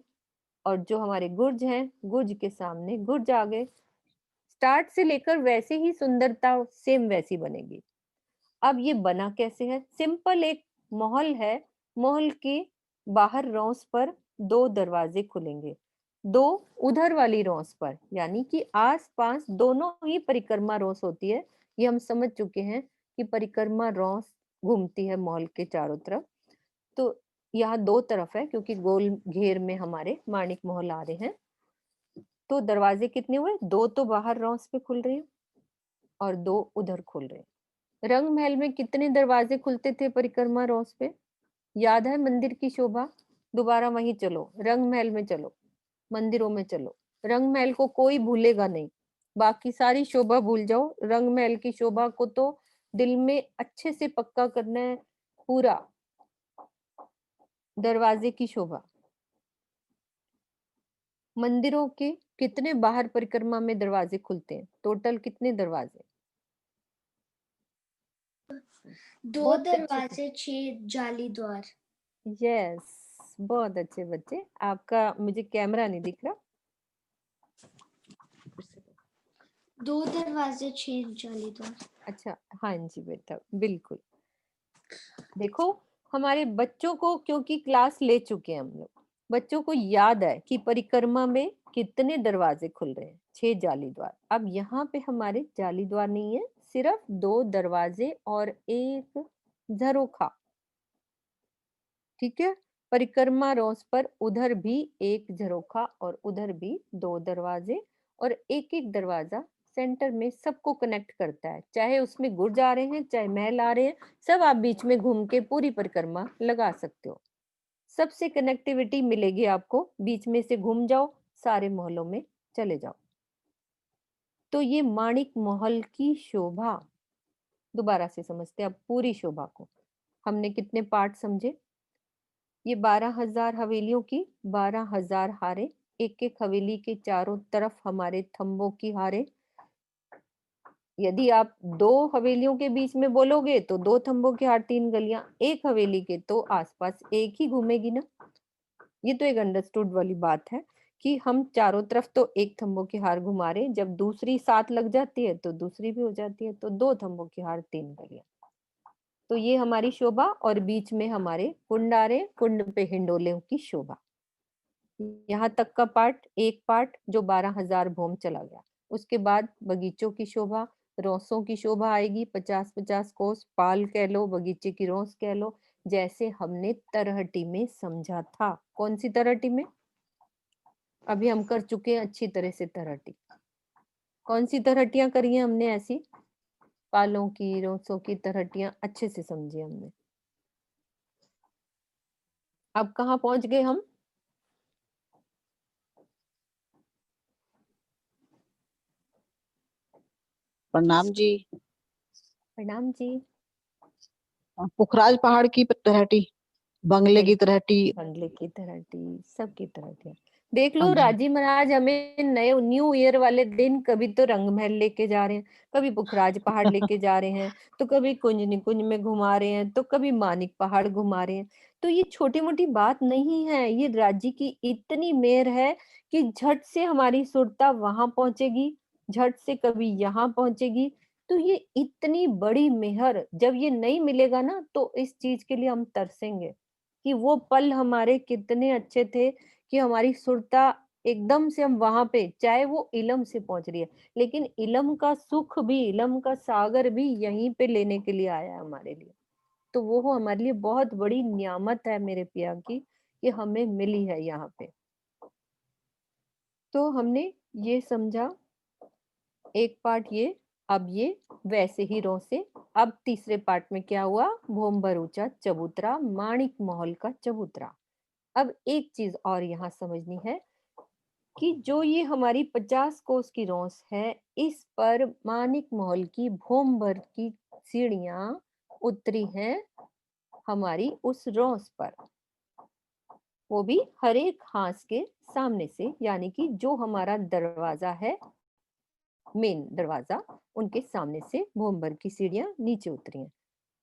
और जो हमारे गुर्ज हैं, गुर्ज के सामने गुर्ज आ गए। स्टार्ट से लेकर वैसे ही सुंदरता सेम वैसी बनेगी। अब ये बना कैसे है? सिंपल एक महल है, महल के बाहर रौस पर 2 दरवाजे खुलेंगे, 2 उधर वाली रौस पर, यानी कि आस पास दोनों ही परिक्रमा रौस होती है। ये हम समझ चुके हैं कि परिक्रमा रौस घूमती है महल के चारों तरफ। तो यहाँ 2 तरफ है क्योंकि गोल घेर में हमारे माणिक महल आ रहे हैं। तो दरवाजे कितने हुए? 2 तो बाहर रौस पे खुल रहे हैं और 2 उधर खुल रहे हैं। रंग महल में कितने दरवाजे खुलते थे परिक्रमा रौस पे? याद है मंदिर की शोभा? दोबारा वहीं चलो, रंग महल में चलो, मंदिरों में चलो। रंग महल को कोई भूलेगा नहीं, बाकी सारी शोभा भूल जाओ, रंग महल की शोभा को तो दिल में अच्छे से पक्का करना है पूरा। दरवाजे की शोभा, मंदिरों के कितने बाहर परिक्रमा में दरवाजे खुलते हैं? टोटल कितने दरवाजे? 2 बहुत अच्छे से, दरवाजे 6 जाली द्वार। यस, बहुत अच्छे बच्चे। आपका मुझे कैमरा नहीं दिख रहा। 2 दरवाजे 6 जाली द्वार। अच्छा, हाँ जी बेटा, बिल्कुल। देखो हमारे बच्चों को, क्योंकि क्लास ले चुके हैं हम लोग, बच्चों को याद है कि परिक्रमा में कितने दरवाजे खुल रहे हैं, 6 जाली द्वार। अब यहाँ पे हमारे जाली द्वार नहीं है, सिर्फ 2 दरवाजे और 1 झरोखा, ठीक है। परिक्रमा रोस पर उधर भी 1 झरोखा और उधर भी 2 दरवाजे, और एक एक दरवाजा सेंटर में सबको कनेक्ट करता है। चाहे उसमें गुर्ज आ रहे हैं, चाहे महल आ रहे हैं, सब आप बीच में घूम के पूरी परिक्रमा लगा सकते हो। सबसे कनेक्टिविटी मिलेगी आपको, बीच में से घूम जाओ, सारे महलों में चले जाओ। तो ये माणिक महल की शोभा, दोबारा से समझते हैं अब पूरी शोभा को। हमने कितने पार्ट समझे? ये 12,000 हवेलियों की 12,000 हारे, एक एक हवेली के चारों तरफ हमारे थंबों की हारे। यदि आप 2 हवेलियों के बीच में बोलोगे तो 2 थंबों की हार 3 गलियां, एक हवेली के तो आसपास एक ही घूमेगी ना। ये तो एक अंडरस्टूड वाली बात है कि हम चारों तरफ तो एक थंबों की हार घुमा रहे, जब दूसरी साथ लग जाती है तो दूसरी भी हो जाती है, तो 2 थंबों की हार 3 गलियां। तो ये हमारी शोभा, और बीच में हमारे कुंड आ रहे, कुंड पे हिंडोले की शोभा। यहाँ तक का पार्ट, एक पार्ट जो 12,000 भोम चला गया। उसके बाद बगीचों की शोभा, रोसों की शोभा आएगी, 50-50 कोस, पाल कह लो, बगीचे की रोस कह लो, जैसे हमने तरहटी में समझा था। कौन सी तरहटी में? अभी हम कर चुके हैं अच्छी तरह से तरहटी। कौन सी तरहटियां करी हैं हमने ऐसी? पालों की, रोसों की तरहटियां अच्छे से समझी हमने। अब कहाँ पहुंच गए हम? प्रणाम जी। प्रणाम जी। पुखराज पहाड़ की तलहटी, बंगले की तलहटी। बंगले की तलहटी, सबकी तलहटी। देख लो हाँ जी। राजी महाराज, हमें नए न्यू ईयर वाले दिन कभी तो रंग महल लेके जा रहे हैं, कभी पुखराज पहाड़ लेके जा रहे हैं, तो कभी कुंज निकुंज में घुमा रहे हैं, तो कभी मानिक पहाड़ घुमा रहे हैं। तो ये छोटी मोटी बात नहीं है, ये राजी की इतनी मेहर है कि झट से हमारी सुरता वहां पहुंचेगी, झट से कभी यहाँ पहुंचेगी। तो ये इतनी बड़ी मेहर जब ये नहीं मिलेगा ना, तो इस चीज के लिए हम तरसेंगे कि वो पल हमारे कितने अच्छे थे कि हमारी सुरता एकदम से हम वहां पे, चाहे वो इलम से पहुंच रही है, लेकिन इलम का सुख भी, इलम का सागर भी यहीं पे लेने के लिए आया है हमारे लिए। तो वो हमारे लिए बहुत बड़ी नियामत है मेरे पिया की, कि हमें मिली है यहाँ पे। तो हमने ये समझा एक पार्ट ये। अब ये वैसे ही रो से, अब तीसरे पार्ट में क्या हुआ, भोम्बर ऊंचा चबूतरा, माणिक महल का चबूतरा। अब एक चीज और यहाँ समझनी है कि जो ये हमारी 50 कोस की रोस है, इस पर मानिक महल की भोम्बर की सीढ़ियां उतरी हैं हमारी उस रोस पर, वो भी हर एक हांस के सामने से, यानी कि जो हमारा दरवाजा है, मेन दरवाजा, उनके सामने से भोम्बर की सीढ़ियां नीचे उतरी हैं।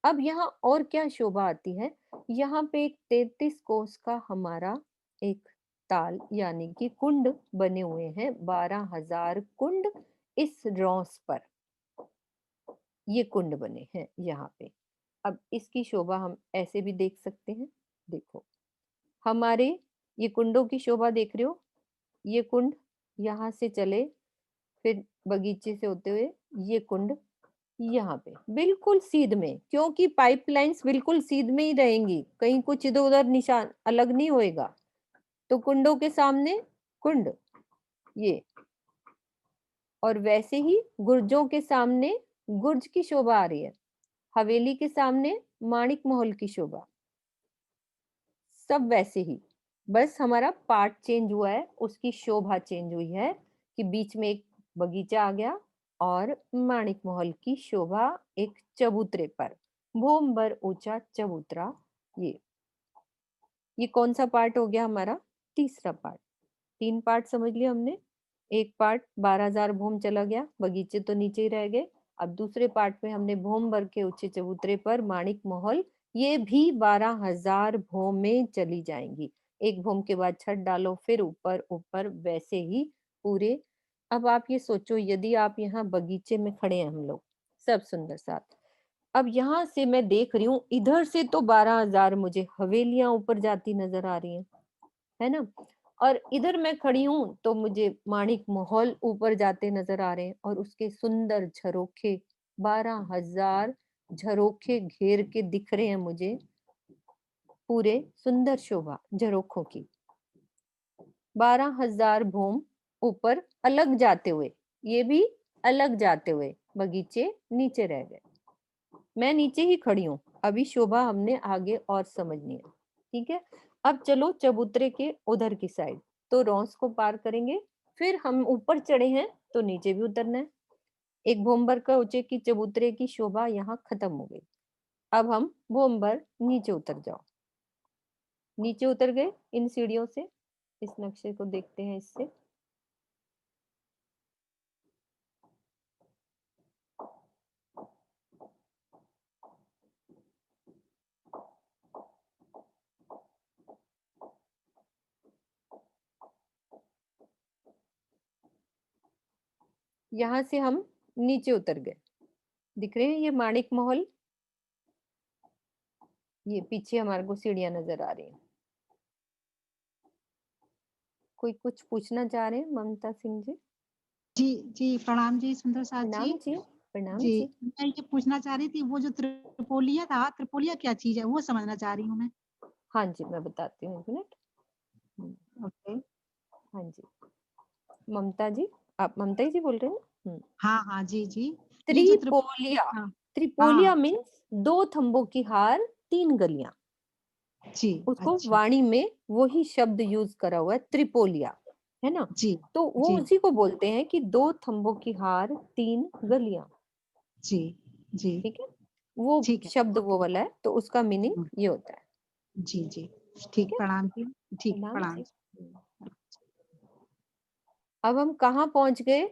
अब यहाँ और क्या शोभा आती है, यहाँ पे एक 33 कोस का हमारा एक ताल यानी कि कुंड बने हुए हैं, 12,000 कुंड इस रॉस पर, ये कुंड बने हैं यहाँ पे। अब इसकी शोभा हम ऐसे भी देख सकते हैं। देखो हमारे ये कुंडों की शोभा देख रहे हो, ये कुंड यहाँ से चले, फिर बगीचे से होते हुए ये कुंड यहाँ पे बिल्कुल सीध में, क्योंकि पाइपलाइंस बिल्कुल सीध में ही रहेंगी, कहीं कुछ इधर उधर निशान अलग नहीं होएगा। तो कुंडों के सामने कुंड ये, और वैसे ही गुर्जों के सामने गुर्ज की शोभा आ रही है, हवेली के सामने माणिक महल की शोभा, सब वैसे ही, बस हमारा पार्ट चेंज हुआ है, उसकी शोभा चेंज हुई है कि बीच में एक बगीचा आ गया और माणिक महल की शोभा एक चबूतरे पर, भोम्बर ऊंचा चबूतरा। ये कौन सा पार्ट हो गया हमारा, तीसरा पार्ट। 3 पार्ट समझ लिया हमने। एक पार्ट 12,000 भोम चला गया, बगीचे तो नीचे ही रह गए। अब दूसरे पार्ट में हमने भोम्बर के ऊंचे चबूतरे पर माणिक महल, ये भी 12,000 भोम में चली जाएंगी। एक भोम के बाद छत डालो, फिर ऊपर ऊपर, वैसे ही पूरे। अब आप ये सोचो, यदि आप यहाँ बगीचे में खड़े हैं हम लोग सब सुंदर साथ, अब यहाँ से मैं देख रही हूँ, इधर से तो 12,000 मुझे हवेलियां ऊपर जाती नजर आ रही हैं, है ना, और इधर मैं खड़ी हूं तो मुझे माणिक महल ऊपर जाते नजर आ रहे हैं, और उसके सुंदर झरोखे, 12,000 झरोखे घेर के दिख रहे हैं मुझे, पूरे सुंदर शोभा झरोखों की, 12,000 भोम ऊपर अलग जाते हुए, ये भी अलग जाते हुए, बगीचे नीचे रह गए, मैं नीचे ही खड़ी हूँ। अभी शोभा हमने आगे और समझनी है, ठीक है। अब चलो चबूतरे के उधर की साइड, तो रॉस को पार करेंगे, फिर हम ऊपर चढ़े हैं तो नीचे भी उतरना है। एक भोम्बर का ऊंचे की चबूतरे की शोभा यहाँ खत्म हो गई। अब हम भोम्बर नीचे उतर जाओ, नीचे उतर गए इन सीढ़ियों से। इस नक्शे को देखते हैं इससे, यहाँ से हम नीचे उतर गए। दिख रहे हैं ये माणिक महल, ये पीछे हमारे को सीढ़ियां नजर आ रही हैं। कोई कुछ पूछना चाह रहे हैं, ममता सिंह जी? जी जी, प्रणाम जी सुंदर साथ प्रणाम जी। जी, प्रणाम जी, जी। मैं ये पूछना चाह रही थी, वो जो त्रिपोलिया था, त्रिपोलिया क्या चीज है, वो समझना चाह रही हूँ मैं। हाँ जी, मैं बताती हूँ, एक मिनट। ओके। हाँ जी, ममता जी, आप ममता जी बोल रहे हैं ना? हाँ हाँ जी जी। ये जो त्रिपोलिया, हाँ त्रिपोलिया मीन्स 2 थंबों की हार, 3 गलियां। जी, उसको अच्छा वाणी में वही शब्द यूज करा हुआ है, त्रिपोलिया, है ना। जी तो वो जी उसी को बोलते हैं कि 2 थंबों की हार, 3 गलियां। जी जी ठीक है, वो ठीक है। शब्द वो वाला है, तो उसका मीनिंग हम्म, ये होता है। जी जी ठीक ठीक, है, प्रणाम जी। ठीक, प्रणाम प्रणाम। जी। अब हम कहाँ पहुंच गए?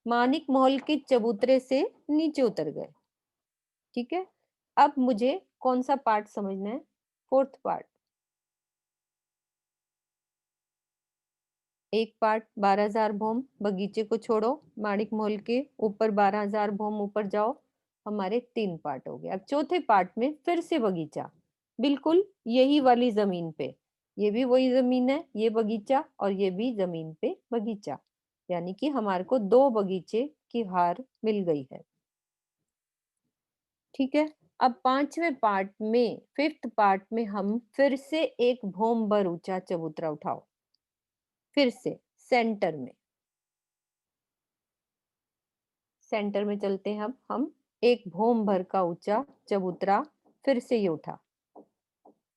मानिक महल के चबूतरे से नीचे उतर गए। ठीक है, अब मुझे कौन सा पार्ट समझना है? Fourth part. एक पार्ट 12,000 भोम, बगीचे को छोड़ो, माणिक महल के ऊपर 12,000 भोम ऊपर जाओ। हमारे 3 पार्ट हो गए। अब चौथे पार्ट में फिर से बगीचा, बिल्कुल यही वाली जमीन पे। ये भी वही जमीन है, ये बगीचा, और ये भी जमीन पे बगीचा, यानी कि हमारे को 2 बगीचे की हार मिल गई है। ठीक है, अब 5वें पार्ट में, 5th पार्ट में हम फिर से एक भोम भर ऊंचा चबूतरा उठाओ, फिर से सेंटर में। सेंटर में चलते हैं। अब हम एक भोम भर का ऊंचा चबूतरा फिर से ये उठा।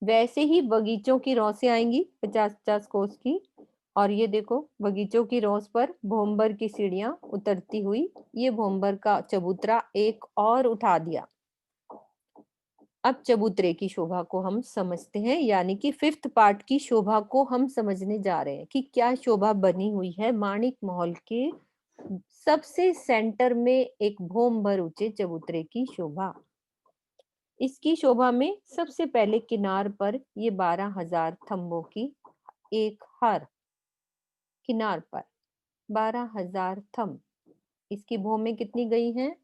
वैसे ही बगीचों की रौसें आएंगी 50-50 कोस की, और ये देखो बगीचों की रौस पर भोमभर की सीढ़ियां उतरती हुई, ये भोमभर का चबूतरा एक और उठा दिया। अब चबूतरे की शोभा को हम समझते हैं, यानी कि 5th पार्ट की शोभा को हम समझने जा रहे हैं कि क्या शोभा बनी हुई है माणिक महल के सबसे सेंटर में एक भोम भर ऊंचे चबूतरे की शोभा। इसकी शोभा में सबसे पहले किनार पर ये 12,000 थंबों की एक हार, किनार पर 12,000 थंब। इसकी भूमि कितनी गई है?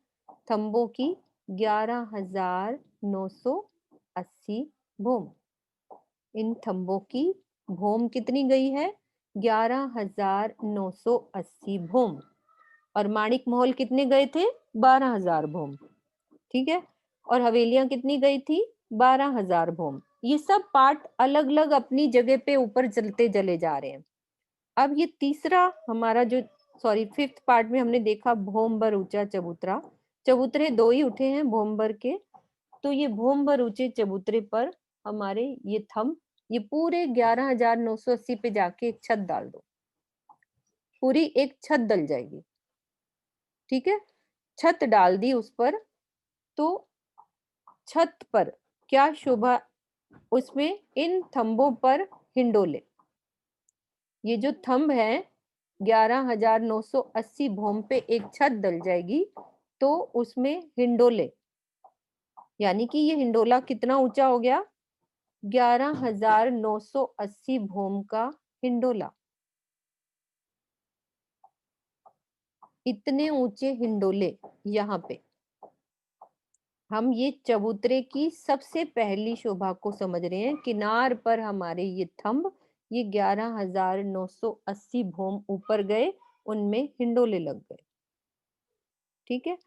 थंबों की 11,980 भूम। इन थंबों की भूम कितनी गई है? 11,980 भूम। और माणिक महल कितने गए थे? 12,000 भूम। ठीक है, और हवेलियां कितनी गई थी? 12,000 भूम। ये सब पार्ट अलग अलग अपनी जगह पे ऊपर चलते चले जा रहे हैं। अब ये तीसरा हमारा जो, सॉरी 5th पार्ट में हमने देखा भोमभर ऊंचा चबूतरा। चबूतरे 2 ही उठे हैं भोमभर के, तो ये भोमभर ऊंचे चबूतरे पर हमारे ये थंब, ये पूरे 11,980 पे जाके एक छत डाल दो, पूरी एक छत डल जाएगी। ठीक है, छत डाल दी उस पर, तो छत पर क्या शोभा? उसमें इन थंबों पर हिंडोले, ये जो थंब है 11,980 भूम पे एक छत डल जाएगी, तो उसमें हिंडोले, यानी कि ये हिंडोला कितना ऊंचा हो गया? 11,980 भूम का हिंडोला। इतने ऊंचे हिंडोले यहाँ पे हम ये चबूतरे की सबसे पहली शोभा को समझ रहे हैं। किनार पर हमारे ये थंब, ये 11,980 भूम ऊपर गए, उनमें हिंडोले लग गए। ठीक है,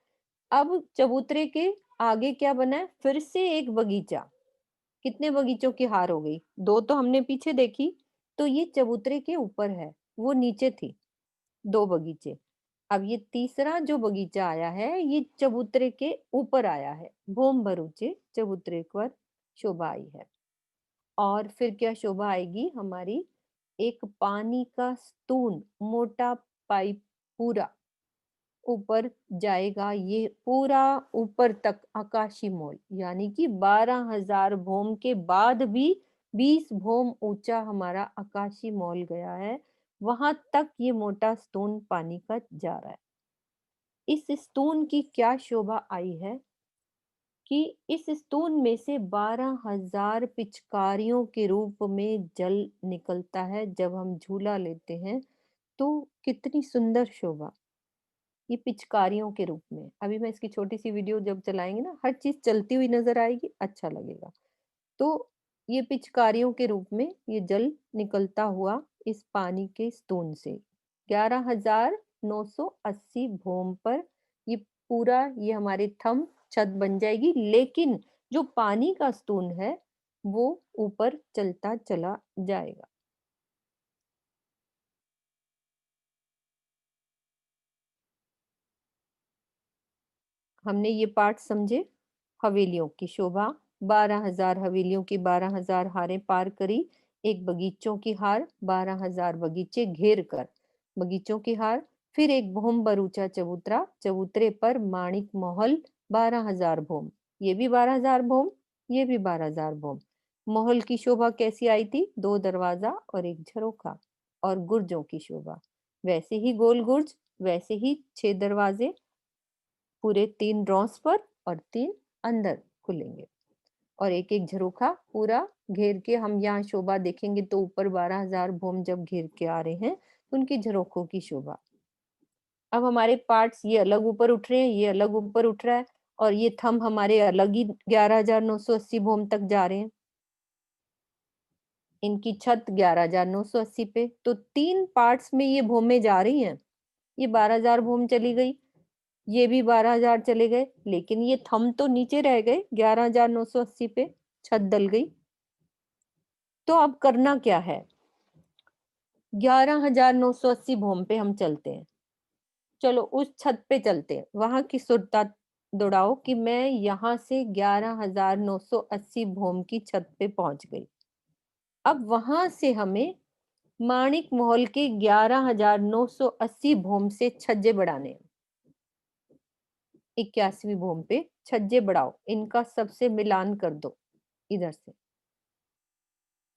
अब चबूतरे के आगे क्या बना है? फिर से एक बगीचा। कितने बगीचों की हार हो गई? 2 तो हमने पीछे देखी, तो ये चबूतरे के ऊपर है, वो नीचे थी 2 बगीचे। अब ये तीसरा जो बगीचा आया है, ये चबूतरे के ऊपर आया है, भूम भर ऊंचे चबूतरे पर शोभा आई है। और फिर क्या शोभा आएगी हमारी? एक पानी का स्तून, मोटा पाइप पूरा ऊपर जाएगा, ये पूरा ऊपर तक आकाशी मोल, यानी कि 12,000 भूम के बाद भी 20 भूम ऊंचा हमारा आकाशी मोल गया है, वहां तक ये मोटा स्तून पानी का जा रहा है। इस स्तून की क्या शोभा आई है कि इस स्तून में से 12,000 पिचकारियों के रूप में जल निकलता है। जब हम झूला लेते हैं तो कितनी सुंदर शोभा, ये पिचकारियों के रूप में। अभी मैं इसकी छोटी सी वीडियो जब चलाएंगे ना, हर चीज चलती हुई नजर आएगी, अच्छा लगेगा। तो ये पिचकारियों के रूप में ये जल निकलता हुआ इस पानी के स्तून से 11,980 भूम पर ये पूरा, ये हमारे थंब छत बन जाएगी। लेकिन जो पानी का स्तून है वो ऊपर चलता चला जाएगा। हमने ये पार्ट समझे। हवेलियों की शोभा, 12,000 हवेलियों की 12,000 हारें पार करी। एक बगीचों की हार, 12,000 बगीचे घेर कर बगीचों की हार, फिर एक भोम बरूचा चबूतरा, चबूतरे पर माणिक महल 12,000 भोम, ये भी 12,000 भोम, ये भी 12,000 भोम। महल की शोभा कैसी आई थी? 2 दरवाजा और एक झरोखा। और गुर्जों की शोभा वैसे ही गोल गुर्ज, वैसे ही 6 दरवाजे, पूरे 3 रॉस पर और 3 अंदर खुलेंगे, और एक एक झरोखा पूरा घेर के। हम यहाँ शोभा देखेंगे तो ऊपर 12,000 भोम जब घेर के आ रहे हैं तो उनकी झरोखों की शोभा। अब हमारे पार्ट्स ये अलग ऊपर उठ रहे हैं, ये अलग ऊपर उठ रहा है, और ये थंब हमारे अलग ही 11,980 भोम तक जा रहे हैं। इनकी छत 11,980 पे, तो 3 पार्ट्स में ये भोमें जा रही हैं। ये 12,000 भोम चली गई, ये भी 12,000 चले गए, लेकिन ये थंब तो नीचे रह गए 11,980 पे, छत डल गई। तो अब करना क्या है? 11,980 भोम पे हम चलते हैं। चलो उस छत पे चलते हैं, वहां की सुरता दौड़ाओ कि मैं यहाँ से 11,980 भोम की छत पे पहुंच गई। अब वहां से हमें माणिक महल के 11,980 भोम से छज्जे बढ़ाने हैं। 81वीं भोम पे छज्जे बढ़ाओ, इनका सबसे मिलान कर दो। इधर से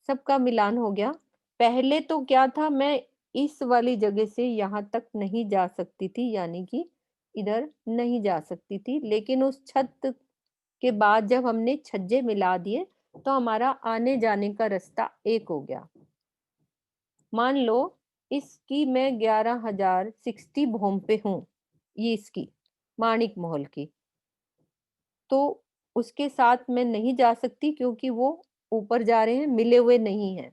सबका मिलान हो गया। पहले तो क्या था, मैं इस वाली जगह से यहाँ तक नहीं जा सकती थी, यानी कि इधर नहीं जा सकती थी, लेकिन उस छत के बाद जब हमने छज्जे मिला दिए तो हमारा आने जाने का रास्ता एक हो गया। मान लो इसकी मैं 11,060 भोम पे हूँ, ये इसकी माणिक महल की, तो उसके साथ मैं नहीं जा सकती क्योंकि वो ऊपर जा रहे हैं, मिले हुए नहीं है।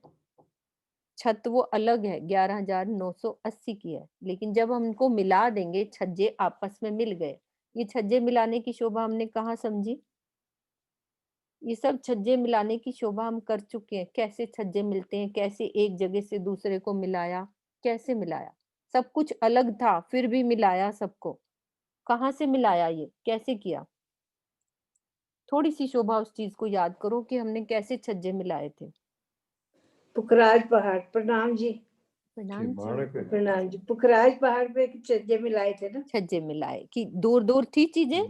छत वो अलग है, 11,980 की है, लेकिन जब हम इनको मिला देंगे, छज्जे आपस में मिल गए। ये छज्जे मिलाने की शोभा हमने कहाँ समझी? ये सब छज्जे मिलाने की शोभा हम कर चुके हैं। कैसे छज्जे मिलते हैं, कैसे एक जगह से दूसरे को मिलाया, कैसे मिलाया, सब कुछ अलग था फिर भी मिलाया सबको। कहाँ से मिलाया, ये कैसे किया? थोड़ी सी शोभा उस चीज को याद करो कि हमने कैसे छज्जे मिलाए थे। पुखराज पहाड़, प्रणाम जी। प्रणाम जी। प्रणाम जी। पुखराज पहाड़ पे छज्जे मिलाए थे ना? छज्जे मिलाए कि दूर दूर थी चीजें,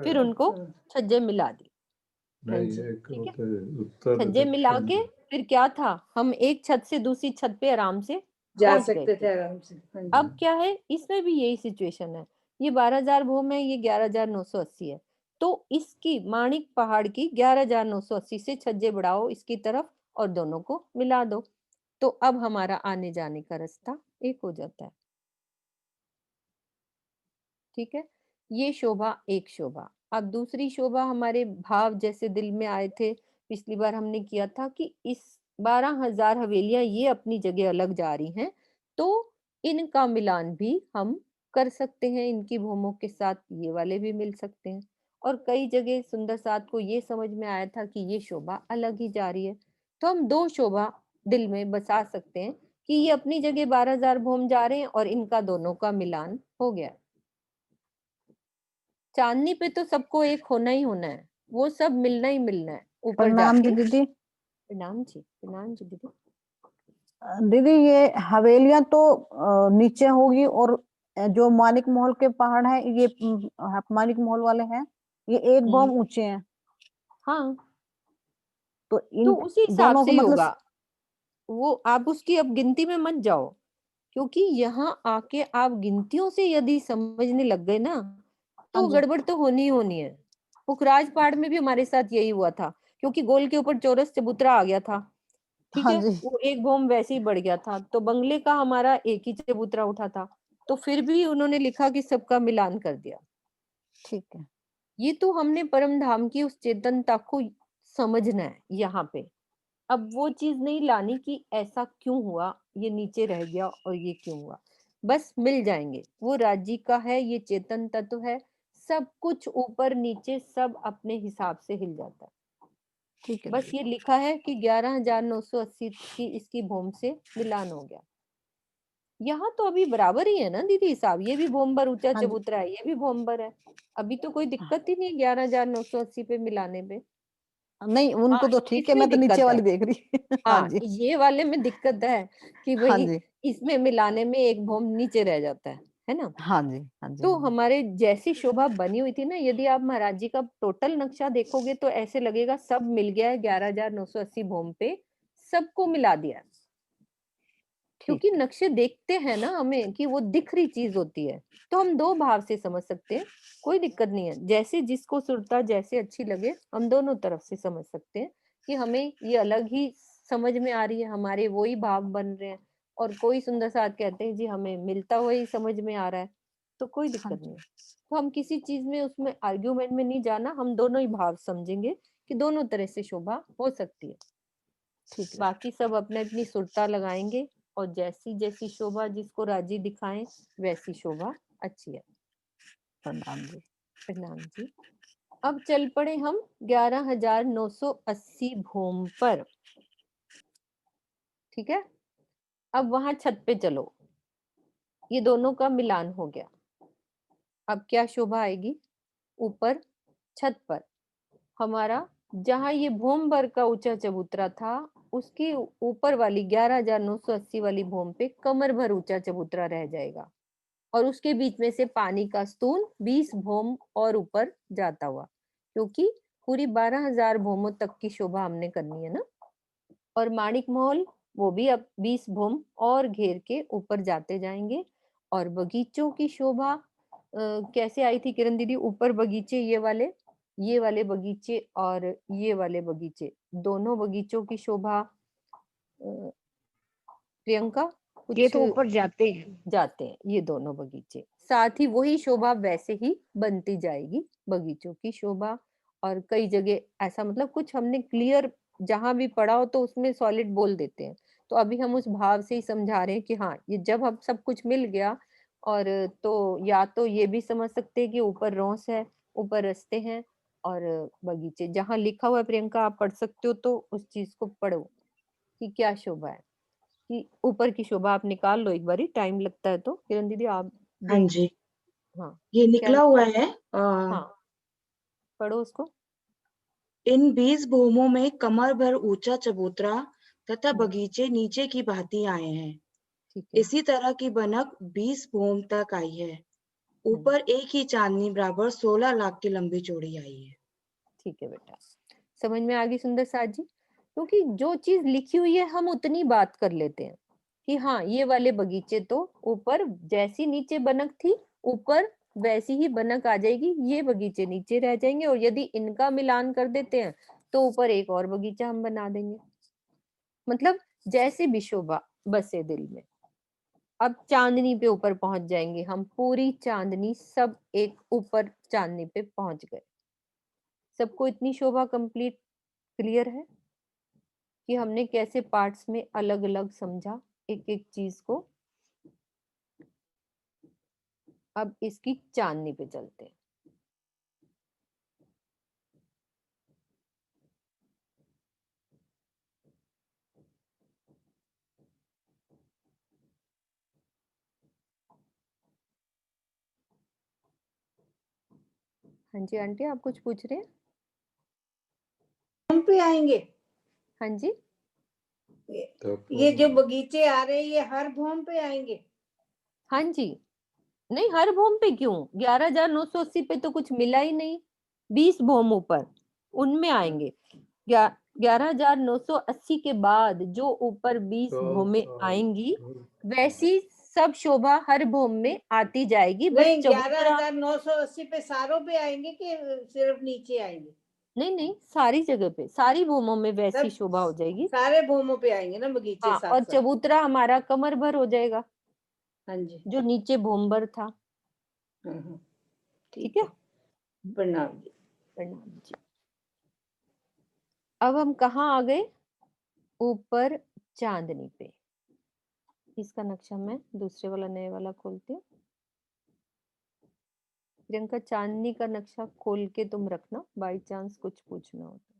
फिर उनको छज्जे मिला दी। ठीक है, छज्जे मिला के फिर क्या था, हम एक छत से दूसरी छत पे आराम से जा पहुंच गए सकते थे थे। आराम से। हाँ जी। अब क्या है, इसमें भी यही सिचुएशन है। ये 12,000 भूम है, ये 11,980 है, तो इसकी माणिक पहाड़ की 11,980 से छज्जे बढ़ाओ इसकी तरफ और दोनों को मिला दो, तो अब हमारा आने जाने का रास्ता एक हो जाता है। ठीक है, ये शोभा एक शोभा। अब दूसरी शोभा, हमारे भाव जैसे दिल में आए थे, पिछली बार हमने किया था कि इस 12,000 हवेलियां ये अपनी जगह अलग जा रही हैं, तो इनका मिलान भी हम कर सकते हैं, इनकी भूमों के साथ ये वाले भी मिल सकते हैं। और कई जगह सुंदर साथ को ये समझ में आया था कि ये शोभा अलग ही जा रही है, तो हम दो शोभा दिल में बसा सकते हैं कि ये अपनी जगह 12,000 भूम जा रहे हैं और इनका दोनों का मिलान हो गया। चांदनी पे तो सबको एक होना ही होना है, वो सब मिलना ही मिलना है ऊपर प्रणाम जी जाके। दीदी। प्रणाम जी, प्रणाम जी दीदी। दीदी ये हवेलियां तो नीचे होगी, और जो मानिक महल के पहाड़ है ये मानिक महल वाले हैं, ये एक बम ऊंचे हैं, हाँ, तो तो इन उसी हिसाब दोनों से को ही मतलब होगा। वो आप उसकी अब गिनती में मत जाओ, क्योंकि यहाँ आके आप गिनतियों से यदि समझने लग गए ना, हाँ तो जी। गड़बड़ तो होनी ही होनी है। पुखराज पहाड़ में भी हमारे साथ यही हुआ था, क्योंकि गोल के ऊपर चौरस चबूतरा आ गया था। ठीक हाँ है, जी। वो एक भूम वैसे ही बढ़ गया था, तो बंगले का हमारा एक ही चबूतरा उठा था, तो फिर भी उन्होंने लिखा कि सबका मिलान कर दिया। ठीक है। ये तो हमने परम धाम की उस चेतनता को समझना है यहाँ पे। अब वो चीज नहीं लानी कि ऐसा क्यों हुआ, ये नीचे रह गया और ये क्यों हुआ, बस मिल जाएंगे। वो राज्य का है, ये चेतन तत्व है, सब कुछ ऊपर नीचे सब अपने हिसाब से हिल जाता है। ठीक है बस ये लिखा है कि 11,980 की इसकी भूम से मिलान हो गया। यहाँ तो अभी बराबर ही है ना दीदी हिसाब, ये भी भोमबर ऊंचा हाँ जी। चबूतरा है, ये भी भोमबर है, अभी तो कोई दिक्कत ही नहीं 11,980 पे मिलाने पे। नहीं, हाँ, उनको तो ठीक है, इसमें मैं तो नीचे दिक्कत है। वाली देख रही हाँ हाँ, जी। ये वाले में दिक्कत है कि हाँ भाई जी। इसमें मिलाने में एक भोम नीचे रह जाता है, है ना। हाँ जी, हाँ जी, तो हाँ जी। हमारे जैसी शोभा बनी हुई थी ना, यदि आप महाराज जी का टोटल नक्शा देखोगे तो ऐसे लगेगा सब मिल गया है 11,980 भूम पे, सबको मिला दिया है। क्योंकि ठीक है। नक्शे देखते हैं ना हमें कि वो दिख रही चीज होती है, तो हम दो भाव से समझ सकते हैं, कोई दिक्कत नहीं है। जैसे जिसको सुरता जैसे अच्छी लगे हम दोनों तरफ से समझ सकते हैं कि हमें ये अलग ही समझ में आ रही है, हमारे वो ही भाव बन रहे हैं। और कोई सुंदर साथ कहते हैं जी हमें मिलता हुआ ही समझ में आ रहा है, तो कोई हाँ दिक्कत जी। नहीं है। तो हम किसी चीज में उसमें आर्ग्यूमेंट में नहीं जाना, हम दोनों ही भाव समझेंगे कि दोनों तरह से शोभा हो सकती है। ठीक है। बाकी सब अपने अपनी सुरता लगाएंगे और जैसी जैसी शोभा जिसको राजी दिखाएं वैसी शोभा अच्छी है। प्रणाम जी। प्रणाम जी। अब चल पड़े हम 11,980 भूम पर। ठीक है, अब वहां छत पे चलो, ये दोनों का मिलान हो गया। अब क्या शोभा आएगी ऊपर छत पर हमारा, जहां ये भूम भर का ऊंचा चबूतरा था उसकी ऊपर वाली 11,980 वाली भूम पे कमर भर ऊंचा चबूतरा रह जाएगा। और उसके बीच में से पानी का स्तून 20 भौम और ऊपर जाता हुआ, क्योंकि पूरी 12,000 भौमों तक की शोभा हमने करनी है ना। और माणिक महल वो भी अब 20 भौम और घेर के ऊपर जाते जाएंगे। और बगीचों की शोभा कैसे आई थी किरण दीदी, ऊपर बगीचे ये वाले बगीचे और ये वाले बगीचे, दोनों बगीचों की शोभा प्रियंका ये कुछ तो ऊपर जाते हैं। जाते हैं ये दोनों बगीचे, साथ ही वही शोभा वैसे ही बनती जाएगी बगीचों की शोभा। और कई जगह ऐसा मतलब कुछ हमने क्लियर जहां भी पढ़ा हो तो उसमें सॉलिड बोल देते हैं, तो अभी हम उस भाव से ही समझा रहे हैं कि हाँ ये जब हम सब कुछ मिल गया। और तो या तो ये भी समझ सकते हैं कि ऊपर रोस है, ऊपर रास्ते हैं और बगीचे, जहां लिखा हुआ है प्रियंका आप पढ़ सकते हो तो उस चीज को पढ़ो कि क्या शोभा है। कि ऊपर की शोभा आप निकाल लो एक बारी, टाइम लगता है तो किरण दीदी आप हाँ देख लो। जी, हाँ ये क्या निकला हुआ है। हाँ पढ़ो उसको। इन 20 भूमों में कमर भर ऊंचा चबूतरा तथा हम्म, बगीचे नीचे की भांति आए हैं। ठीक है। इसी तरह की बनक 20 भूम तक आई है। हम्म, ऊपर एक ही चांदनी बराबर 16 लाख की लंबी चौड़ी आई है। ठीक है बेटा, समझ में आ गई सुंदर साथ जी। क्योंकि जो चीज लिखी हुई है हम उतनी बात कर लेते हैं कि हाँ ये वाले बगीचे तो ऊपर जैसी नीचे बनक थी ऊपर वैसी ही बनक आ जाएगी, ये बगीचे नीचे रह जाएंगे और यदि इनका मिलान कर देते हैं तो ऊपर एक और बगीचा हम बना देंगे। मतलब जैसे भी शोभा बसे दिल में। अब चांदनी पे ऊपर पहुंच जाएंगे हम, पूरी चांदनी सब एक ऊपर चांदनी पे पहुंच गए। सबको इतनी शोभा कंप्लीट क्लियर है कि हमने कैसे पार्ट्स में अलग अलग समझा एक एक चीज को। अब इसकी चांदनी पे चलते हैं। हाँ जी आंटी आप कुछ पूछ रहे हैं। हम पे आएंगे। हाँ जी ये जो बगीचे आ रहे हैं ये हर भूम पे आएंगे। हाँ जी, नहीं हर भूम पे क्यों, 11,980 पे तो कुछ मिला ही नहीं। 20 भूम ऊपर उनमें आएंगे। 11,980 के बाद जो ऊपर 20 भूमें आएंगी वैसी सब शोभा हर भूम में आती जाएगी, बस नहीं चबूतरा 11,980 पे सारों पे आएंगे कि सिर्फ नीचे आएंगे। नहीं नहीं सारी जगह पे सारी भूमों में वैसी सब शोभा हो जाएगी। सारे भूमों पे आएंगे ना बगीचे हाँ साथ और साथ। चबूतरा हमारा कमर भर हो जाएगा हाँ जी। जो नीचे भूम भर था। हाँ, ठीक ठीक है। है। प्रणाम जी। प्रणाम जी। अब हम कहाँ आ गए, ऊपर चांदनी पे। इसका नक्शा मैं दूसरे वाला नए वाला खोलती हूँ। प्रियंका चांदनी का नक्शा खोल के तुम रखना, बाई चांस कुछ पूछना हो तो।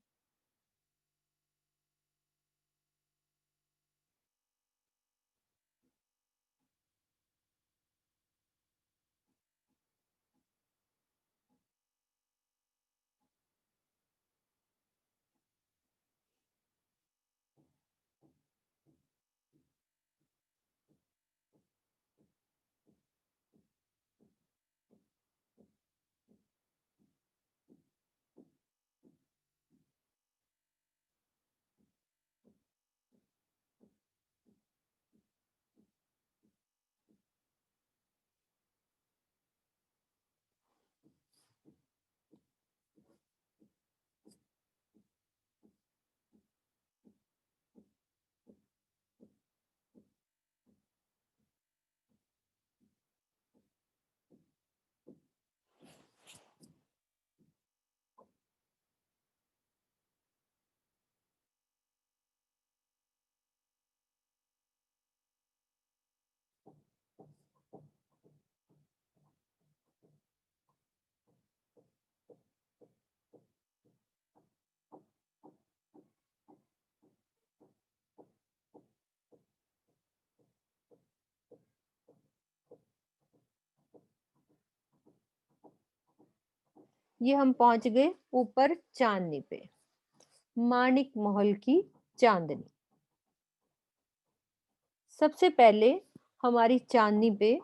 ये हम पहुंच गए ऊपर चांदनी पे, माणिक महल की चांदनी। सबसे पहले हमारी चांदनी पे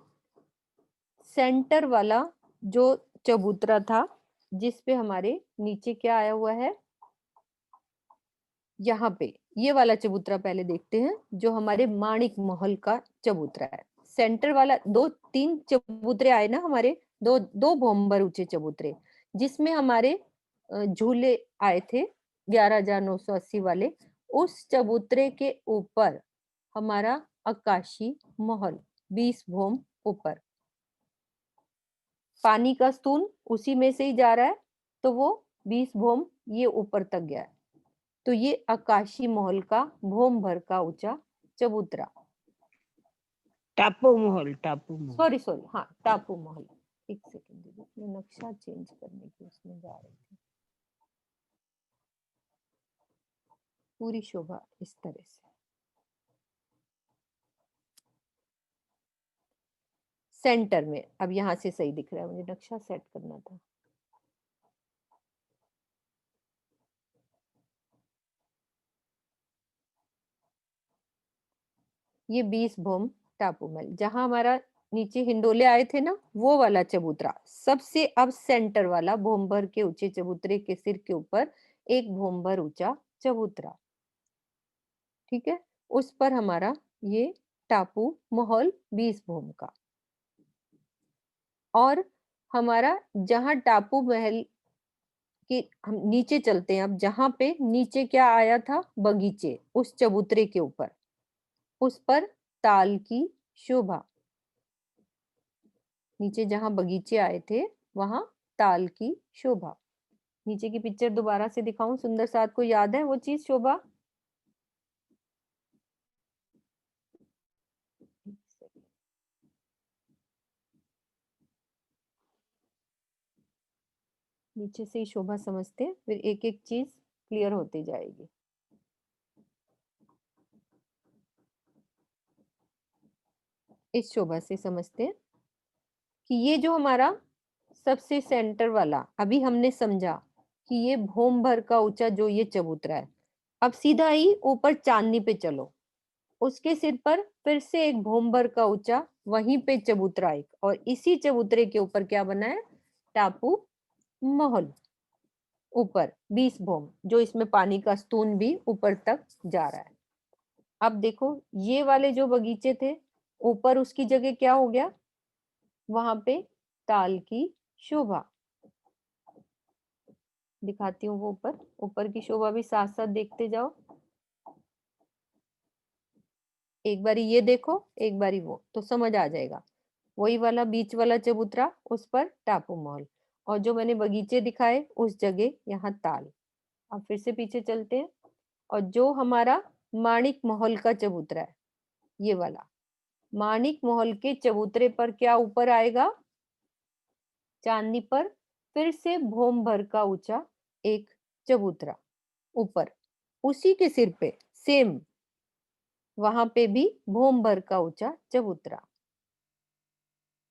सेंटर वाला जो चबूतरा था, जिस पे हमारे नीचे क्या आया हुआ है, यहाँ पे ये वाला चबूतरा पहले देखते हैं, जो हमारे माणिक महल का चबूतरा है। सेंटर वाला 2-3 चबूतरे आए ना हमारे, दो भोंबर ऊंचे चबूतरे, जिसमें हमारे झूले आए थे 11,980 वाले। उस चबूतरे के ऊपर हमारा आकाशी महल 20 भोम ऊपर, पानी का स्तून उसी में से ही जा रहा है, तो वो 20 भोम ये ऊपर तक गया है। तो ये आकाशी महल का भोम भर का ऊंचा चबूतरा। टापू महल, टापू महल। सॉरी, हाँ टापू महल। एक सेकंड दीदी, मैं नक्शा चेंज करने की उसमें जा रही थी। पूरी शोभा इस तरह से सेंटर में, अब यहाँ से सही दिख रहा है, मुझे नक्शा सेट करना था। ये 20 भोम टापू महल, जहां हमारा नीचे हिंडोले आए थे ना, वो वाला चबूतरा सबसे अब सेंटर वाला भोमभर के ऊंचे चबूतरे के सिर के ऊपर एक भोमभर ऊंचा चबूतरा, ठीक है, उस पर हमारा ये टापू महल 20 भोम का। और हमारा जहां टापू महल के, हम नीचे चलते हैं अब, जहां पे नीचे क्या आया था, बगीचे, उस चबूतरे के ऊपर, उस पर ताल की शोभा। नीचे जहां बगीचे आए थे वहां ताल की शोभा। नीचे की पिक्चर दोबारा से दिखाऊं, सुंदर साथ को याद है वो चीज, शोभा? नीचे से ही शोभा समझते हैं, फिर एक एक चीज क्लियर होती जाएगी। इस शोभा से समझते हैं कि ये जो हमारा सबसे सेंटर वाला, अभी हमने समझा कि ये भोम भर का ऊंचा जो ये चबूतरा है। अब सीधा ही ऊपर चांदनी पे चलो, उसके सिर पर फिर से एक भोम भर का ऊंचा, वहीं पे चबूतरा एक, और इसी चबूतरे के ऊपर क्या बना है, टापू महल ऊपर 20 भोम, जो इसमें पानी का स्तून भी ऊपर तक जा रहा है। अब देखो ये वाले जो बगीचे थे ऊपर, उसकी जगह क्या हो गया, वहां पे ताल की शोभा। दिखाती हूँ वो ऊपर, ऊपर की शोभा भी साथ साथ देखते जाओ। एक बारी ये देखो, एक बारी वो, तो समझ आ जाएगा। वही वाला बीच वाला चबूतरा, उस पर टापू महल, और जो मैंने बगीचे दिखाए उस जगह यहाँ ताल। अब फिर से पीछे चलते हैं, और जो हमारा माणिक महल का चबूतरा है, ये वाला माणिक महल के चबूतरे पर क्या ऊपर आएगा, चांदनी पर फिर से भोम भर का ऊंचा एक चबूतरा ऊपर, उसी के सिर पे सेम, वहां पे भी भोम भर का ऊंचा चबूतरा।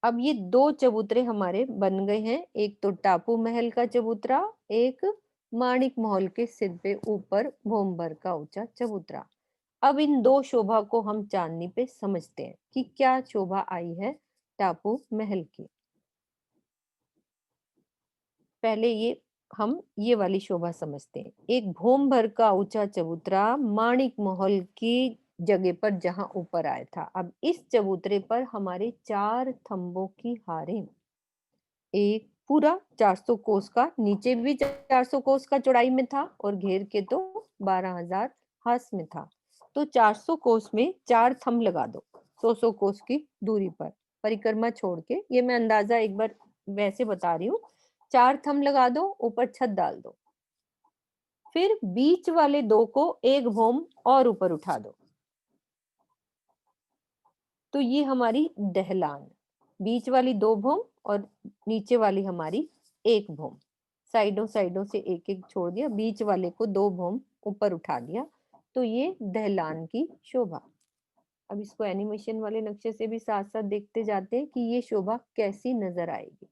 अब ये दो चबूतरे हमारे बन गए हैं, एक तो टापू महल का चबूतरा, एक माणिक महल के सिर पे ऊपर भोम भर का ऊंचा चबूतरा। अब इन दो शोभा को हम चांदनी पे समझते हैं कि क्या शोभा आई है टापू महल की। पहले हम ये वाली शोभा समझते हैं, एक भोम भर का ऊंचा चबूतरा माणिक महल की जगह पर जहां ऊपर आया था। अब इस चबूतरे पर हमारे 4 थंबों की हारें, एक पूरा 400 कोस का, नीचे भी 400 कोस का चौड़ाई में था, और घेर के तो 12,000 हास में था। तो 400 कोस में 4 थंब लगा दो, 100 कोस की दूरी पर, परिक्रमा छोड़ के। ये मैं अंदाजा एक बार वैसे बता रही हूँ। 4 थंब लगा दो, ऊपर छत डाल दो, फिर बीच वाले 2 को एक भोम और ऊपर उठा दो, तो ये हमारी दहलान, बीच वाली 2 भोम और नीचे वाली हमारी 1 भोम, साइडों साइडों से एक एक छोड़ दिया, बीच वाले को 2 भोम ऊपर उठा दिया, तो ये दहलान की शोभा। अब इसको एनिमेशन वाले नक्शे से भी साथ साथ देखते जाते हैं कि ये शोभा कैसी नजर आएगी।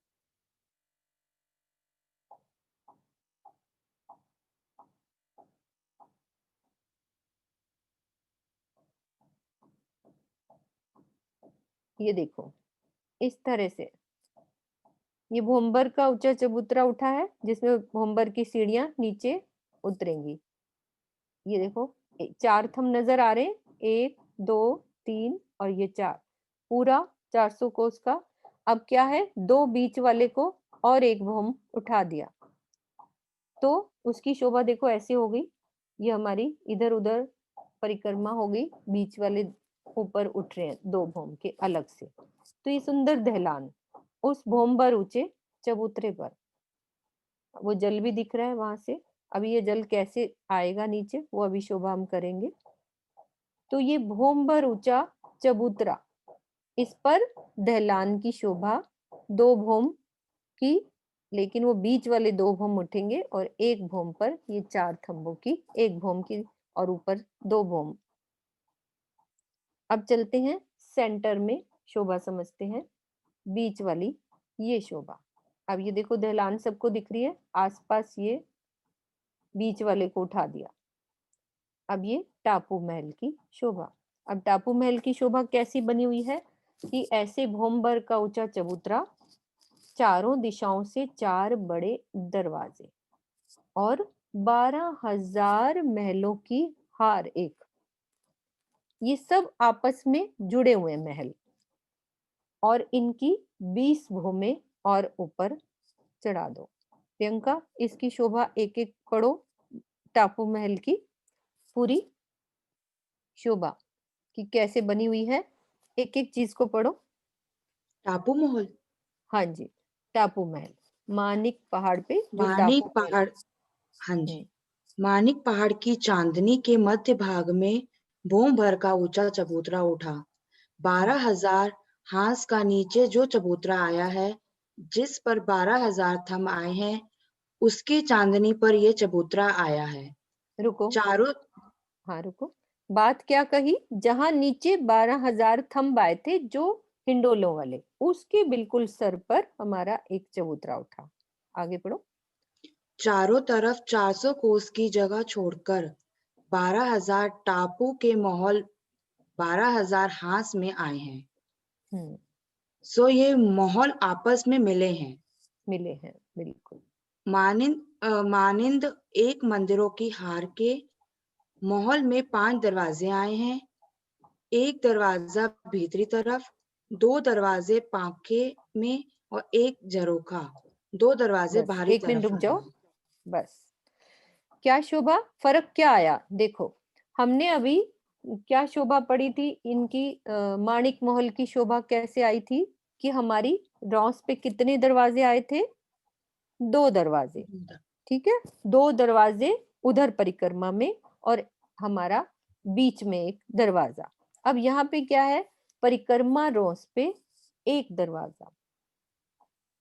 ये देखो इस तरह से ये भोंबर का ऊंचा चबूतरा उठा है जिसमें भोंबर की सीढ़ियां नीचे उतरेंगी। ये देखो 4 थंब नजर आ रहे हैं, 1 2 3 और ये 4, पूरा 400 कोस का। अब क्या है, 2 बीच वाले को और एक भोम उठा दिया तो उसकी शोभा देखो ऐसे हो गई। ये हमारी इधर उधर परिक्रमा हो गई, बीच वाले ऊपर उठ रहे हैं 2 भोम के अलग से। तो ये सुंदर दहलान उस भोम पर ऊंचे चबूतरे पर, वो जल भी दिख रहा है वहां से। अभी ये जल कैसे आएगा नीचे वो अभी शोभा हम करेंगे। तो ये भोम भर ऊंचा चबूतरा, इस पर दहलान की शोभा 2 भोम की, लेकिन वो बीच वाले 2 भोम उठेंगे और एक भोम पर ये 4 थंबों की, एक भोम की और ऊपर 2 भोम। अब चलते हैं सेंटर में शोभा समझते हैं, बीच वाली ये शोभा। अब ये देखो दहलान सबको दिख रही है, आसपास ये बीच वाले को उठा दिया। अब ये टापू महल की शोभा। अब टापू महल की शोभा कैसी बनी हुई है कि ऐसे भोमबर का ऊंचा चबूतरा, चारों दिशाओं से 4 बड़े दरवाजे और 12,000 महलों की हार एक, ये सब आपस में जुड़े हुए महल और इनकी 20 भूमें और ऊपर चढ़ा दो। प्रियंका इसकी शोभा एक एक पढ़ो, टापू महल की पूरी शोभा कि कैसे बनी हुई है, एक एक चीज को पढ़ो। टापू महल, हाँ जी, टापू महल मानिक पहाड़ पे जो मानिक टापू महल। पहाड़, हाँ जी, मानिक पहाड़ की चांदनी के मध्य भाग में भोम भर का ऊंचा चबूतरा उठा। 12,000 हांस का नीचे जो चबूतरा आया है, जिस पर 12,000 थंब आए हैं, उसकी चांदनी पर ये चबूतरा आया है। रुको, चारों, हाँ रुको, बात क्या कही, जहां नीचे 12,000 थंब आए थे जो हिंडोलों वाले, उसके बिल्कुल सर पर हमारा एक चबूतरा उठा। आगे पढ़ो। चारों तरफ 400 कोस की जगह छोड़कर 12,000 टापू के महल 12,000 हांस में आए हैं। सो ये महल आपस में मिले हैं। मिले हैं बिल्कुल। मानिंद एक मंदिरों की हार के महल में 5 दरवाजे आए हैं। एक दरवाजा भीतरी तरफ, 2 दरवाजे पांखे में और एक झरोखा। 2 दरवाजे बस बाहरी एक मिनट तरफ रुक आए जाओ। हैं। बस क्या शोभा, फर्क क्या आया देखो, हमने अभी क्या शोभा पड़ी थी इनकी, माणिक महल की शोभा कैसे आई थी कि हमारी रॉस पे कितने दरवाजे आए थे, 2 दरवाजे, ठीक है, 2 दरवाजे उधर परिक्रमा में और हमारा बीच में एक दरवाजा। अब यहाँ पे क्या है, परिक्रमा रोस पे एक दरवाजा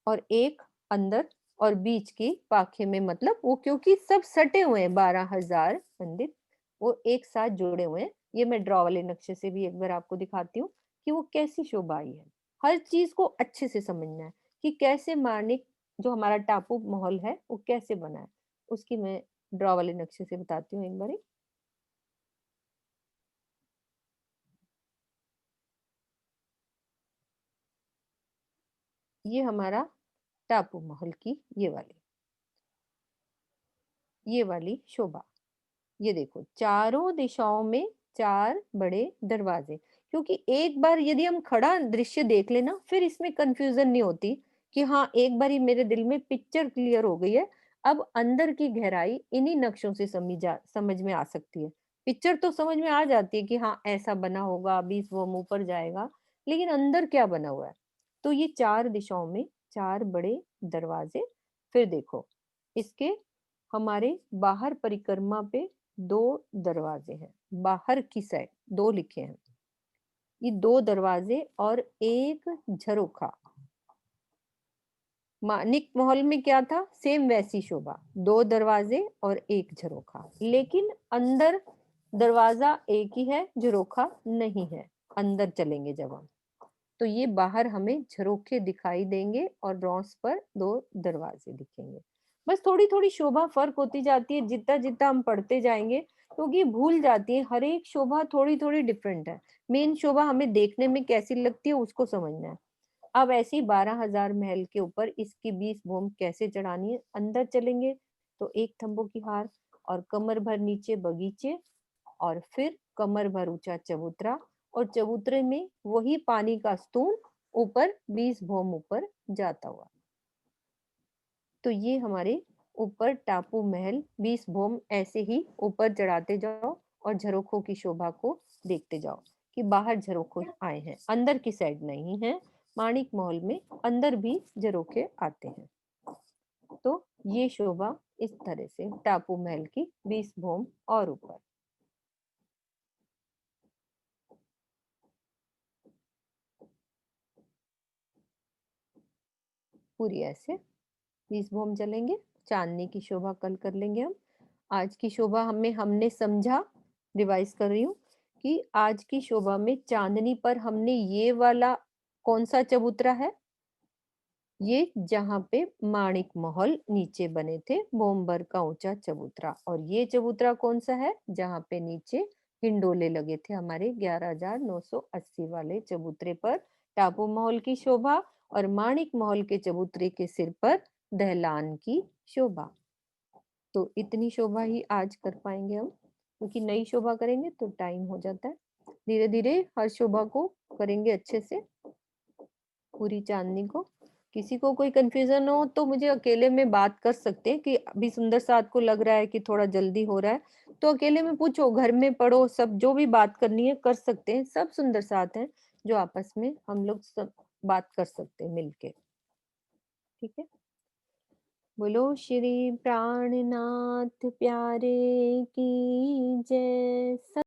और एक अंदर और बीच की पाखे में, मतलब वो क्योंकि सब सटे हुए हैं 12,000 मंदिर, वो एक साथ जुड़े हुए हैं। ये मैं ड्रॉ वाले नक्शे से भी एक बार आपको दिखाती हूँ कि वो कैसी शोभा आई है। हर चीज को अच्छे से समझना है कि कैसे मार्निक जो हमारा टापू महल है वो कैसे बना है, उसकी मैं ड्रॉ वाले नक्शे से बताती हूँ एक बार। ये हमारा टापू महल की ये वाली शोभा। ये देखो चारों दिशाओं में 4 बड़े दरवाजे, क्योंकि एक बार यदि हम खड़ा दृश्य देख लेना फिर इसमें कंफ्यूजन नहीं होती कि हाँ एक बार ही मेरे दिल में पिक्चर क्लियर हो गई है। अब अंदर की गहराई इन्हीं नक्शों से समझ में आ सकती है। पिक्चर तो समझ में आ जाती है कि हाँ ऐसा बना होगा, 20 वो मुंह पर जाएगा, लेकिन अंदर क्या बना हुआ है। तो ये 4 दिशाओं में 4 बड़े दरवाजे। फिर देखो इसके हमारे बाहर परिक्रमा पे 2 दरवाजे हैं, बाहर की साइड 2 लिखे हैं, ये 2 दरवाजे और एक झरोखा। मानिक महल में क्या था, सेम वैसी शोभा, 2 दरवाजे और एक झरोखा, लेकिन अंदर दरवाजा एक ही है, झरोखा नहीं है। अंदर चलेंगे जब हम, तो ये बाहर हमें झरोखे दिखाई देंगे और रॉस पर 2 दरवाजे दिखेंगे। बस थोड़ी थोड़ी शोभा फर्क होती जाती है जितना जितना हम पढ़ते जाएंगे, क्योंकि भूल जाती है। हर एक शोभा थोड़ी थोड़ी डिफरेंट है। मेन शोभा हमें देखने में कैसी लगती है उसको समझना है। अब ऐसी 12,000 महल के ऊपर इसकी 20 भोम कैसे चढ़ानी है। अंदर चलेंगे तो एक थंबों की हार और कमर भर नीचे बगीचे, और फिर कमर भर ऊंचा चबूतरा, और चबूतरे में वही पानी का स्तून ऊपर 20 भोम ऊपर जाता हुआ। तो ये हमारे ऊपर टापू महल 20 भोम ऐसे ही ऊपर चढ़ाते जाओ और झरोखों की शोभा को देखते जाओ कि बाहर झरोखे आए हैं, अंदर की साइड नहीं है। माणिक महल में अंदर भी झरोखे आते हैं। तो ये शोभा इस तरह से टापू महल की 20 भोम और ऊपर। पूरी ऐसे 20 भोम चलेंगे। चांदनी की शोभा कल कर लेंगे हम। आज की शोभा हमने समझा, रिवाइज कर रही हूँ कि आज की शोभा में चांदनी पर हमने ये वाला कौन सा चबूतरा है, ये जहाँ पे माणिक महल नीचे बने थे, बोम्बर का ऊंचा चबूतरा। और ये चबूतरा कौन सा है, जहाँ पे नीचे हिंडोले लगे थे हमारे 11,980 वाले चबूतरे पर टापू महल की शोभा, और माणिक महल के चबूतरे के सिर पर दहलान की शोभा। तो इतनी शोभा ही आज कर पाएंगे हम, क्योंकि नई शोभा करेंगे तो टाइम हो जाता है। धीरे धीरे हर शोभा को करेंगे अच्छे से, पूरी चांदनी को। किसी को कोई कंफ्यूजन हो तो मुझे अकेले में बात कर सकते हैं कि अभी सुंदर साथ को लग रहा है कि थोड़ा जल्दी हो रहा है, तो अकेले में पूछो, घर में पढ़ो, सब जो भी बात करनी है कर सकते हैं। सब सुंदर साथ हैं जो आपस में हम लोग सब बात कर सकते हैं मिलके। ठीक है, बोलो श्री प्राणनाथ प्यारे की जय।